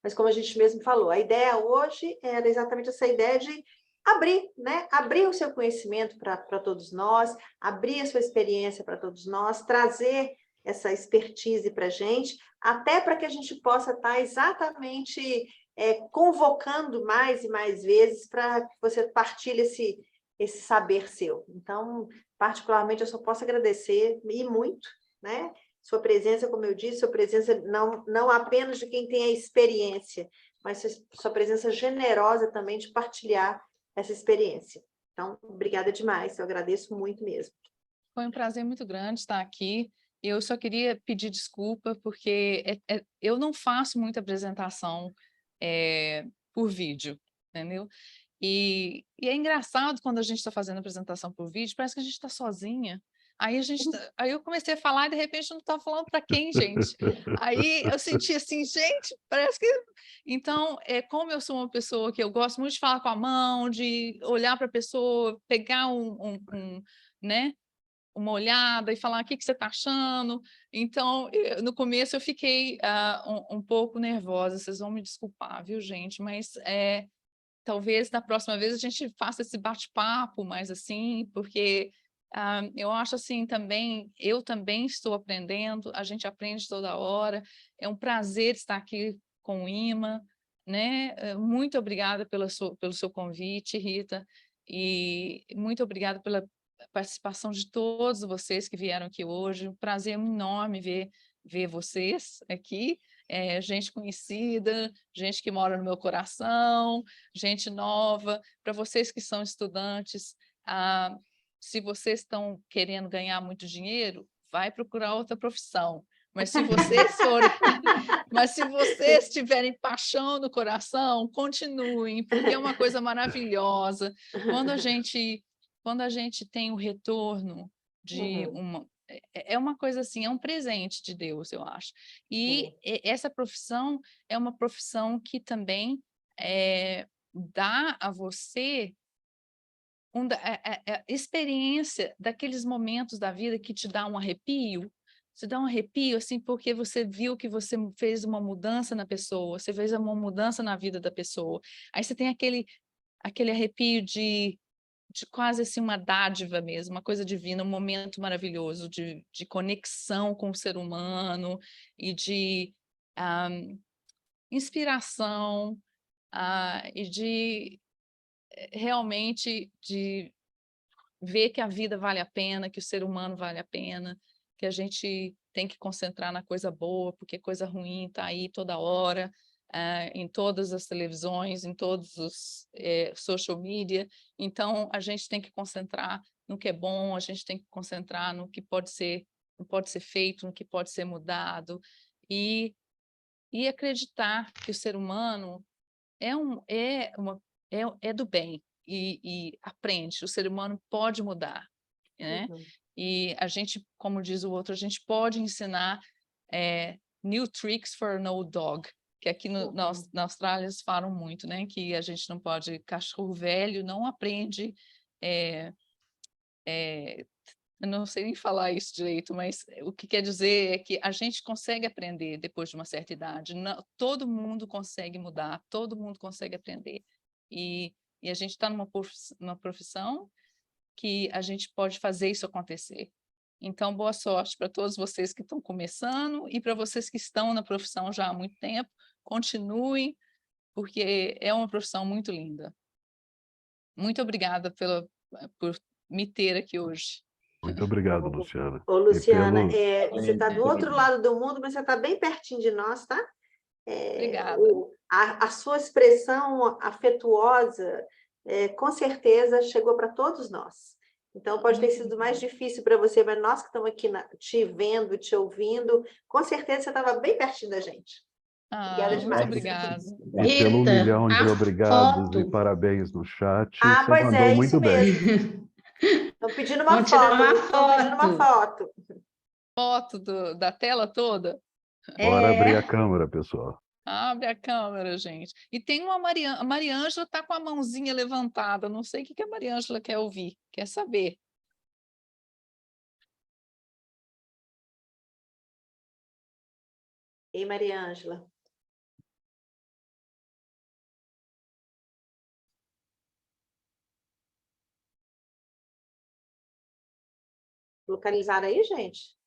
Mas, como a gente mesmo falou, a ideia hoje era exatamente essa ideia de abrir, né, abrir o seu conhecimento para todos nós, abrir a sua experiência para todos nós, trazer essa expertise para a gente, até para que a gente possa estar exatamente convocando mais e mais vezes para que você partilhe esse saber seu. Então, particularmente, eu só posso agradecer, e muito, né? Sua presença, como eu disse, sua presença não apenas de quem tem a experiência, mas sua presença generosa também de partilhar essa experiência. Então, obrigada demais, eu agradeço muito mesmo. Foi um prazer muito grande estar aqui. Eu só queria pedir desculpa, porque eu não faço muita apresentação por vídeo, entendeu? E é engraçado quando a gente está fazendo apresentação por vídeo, parece que a gente está sozinha. Aí eu comecei a falar e de repente eu não estava falando para quem, gente? Aí eu senti assim, gente, parece que... Então, como eu sou uma pessoa que eu gosto muito de falar com a mão, de olhar para a pessoa, pegar né, uma olhada e falar o que você está achando. Então, no começo eu fiquei um pouco nervosa, vocês vão me desculpar, viu, gente? Mas talvez da próxima vez a gente faça esse bate-papo mais assim, porque eu acho assim também, eu também estou aprendendo, a gente aprende toda hora, é um prazer estar aqui com o IMA, né? Muito obrigada pelo seu convite, Rita, e muito obrigada pela participação de todos vocês que vieram aqui hoje, um prazer enorme ver vocês aqui, gente conhecida, gente que mora no meu coração, gente nova. Para vocês que são estudantes, se vocês estão querendo ganhar muito dinheiro, vai procurar outra profissão. Mas se vocês tiverem paixão no coração, continuem, porque é uma coisa maravilhosa. Quando a gente tem o retorno de é uma coisa assim, é um presente de Deus, eu acho. E essa profissão é uma profissão que também dá a você experiência daqueles momentos da vida que te dá um arrepio. Te dá um arrepio, assim, porque você viu que você fez uma mudança na pessoa, você fez uma mudança na vida da pessoa. Aí você tem aquele arrepio de quase assim uma dádiva mesmo, uma coisa divina, um momento maravilhoso de conexão com o ser humano e de inspiração e de realmente de ver que a vida vale a pena, que o ser humano vale a pena, que a gente tem que concentrar na coisa boa, porque coisa ruim está aí toda hora, em todas as televisões, em todos os social media. Então, a gente tem que concentrar no que é bom, a gente tem que concentrar no que pode ser feito, no que pode ser mudado, e acreditar que o ser humano é do bem, e aprende, o ser humano pode mudar, né? E a gente, como diz o outro, a gente pode ensinar new tricks for an old dog, que aqui na Austrália eles falam muito, né? Que a gente não pode, cachorro velho não aprende, eu não sei nem falar isso direito, mas o que quer dizer é que a gente consegue aprender depois de uma certa idade. Não, todo mundo consegue mudar, todo mundo consegue aprender. E a gente está numa profissão que a gente pode fazer isso acontecer. Então, boa sorte para todos vocês que estão começando e para vocês que estão na profissão já há muito tempo. Continuem, porque é uma profissão muito linda. Muito obrigada por me ter aqui hoje. Muito obrigado, Luciana. Ô, Luciana, você está do outro lado do mundo, mas você está bem pertinho de nós, tá? Obrigada. A sua expressão afetuosa, com certeza, chegou para todos nós. Então, pode ter sido mais difícil para você, mas nós que estamos aqui te vendo, te ouvindo, com certeza você estava bem pertinho da gente. Obrigada demais. Muito obrigada. E pelo 1 milhão de obrigados foto. e parabéns no chat, Ah, você pois mandou é, muito isso bem. mesmo. Estão pedindo uma Vamos tirar foto. uma Estão pedindo uma foto. Foto da tela toda? Bora abrir a câmera, pessoal. Abre a câmera, gente. E tem uma a Mariângela está com a mãozinha levantada. Não sei o que a Mariângela quer ouvir, quer saber. Ei, Mariângela. Localizar aí, gente?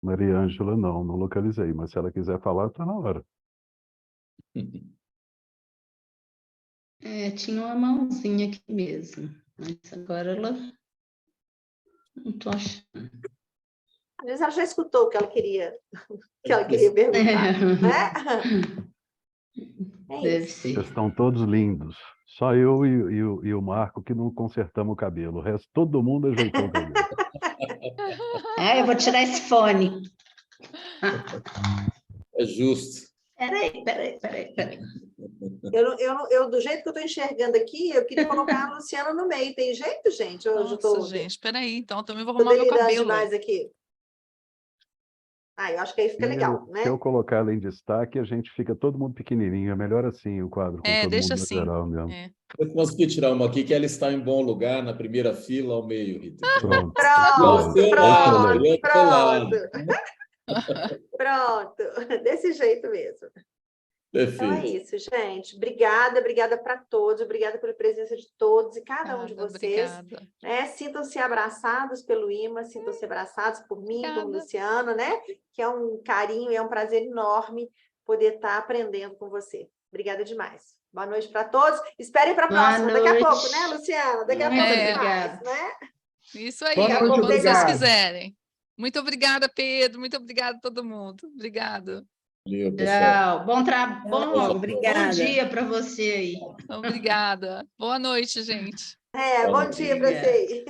Maria Ângela, não localizei, mas se ela quiser falar, está na hora. Tinha uma mãozinha aqui mesmo, mas agora ela não estou achando. Às vezes ela já escutou o que ela queria, perguntar, né? É Deve isso. ser. Vocês estão todos lindos. Só eu e o Marco que não consertamos o cabelo. O resto, todo mundo ajeitou o cabelo. Eu vou tirar esse fone. É justo. Peraí. Do jeito que eu estou enxergando aqui, eu queria colocar a Luciana no meio. Tem jeito, gente? Hoje Nossa, gente, espera aí, então eu também vou Estou arrumar meu delirando cabelo. demais aqui. Eu acho que aí fica legal, né? Se eu colocar ela em destaque, a gente fica todo mundo pequenininho. É melhor assim o quadro, com todo Deixa mundo assim. no geral mesmo. Eu consegui tirar uma aqui, que ela está em bom lugar, na primeira fila, ao meio, Rita. Pronto. Pronto. Desse jeito mesmo. Então é Perfeito. isso, gente. Obrigada para todos, obrigada pela presença de todos e cada um de vocês. Obrigada. Sintam-se abraçados pelo IMA, sintam-se abraçados por mim, por Luciano, né? Que é um carinho e é um prazer enorme poder estar aprendendo com você. Obrigada demais. Boa noite para todos. Esperem para a próxima, daqui a pouco, né, Luciana? Daqui a pouco obrigada. né? Isso aí, Boa noite, quando vocês obrigado. quiserem. Muito obrigada, Pedro. Muito obrigada a todo mundo. Obrigado. Valeu, pessoal. Tchau. Bom Obrigada. dia para você aí. Obrigada. Boa noite, gente. Bom dia para vocês.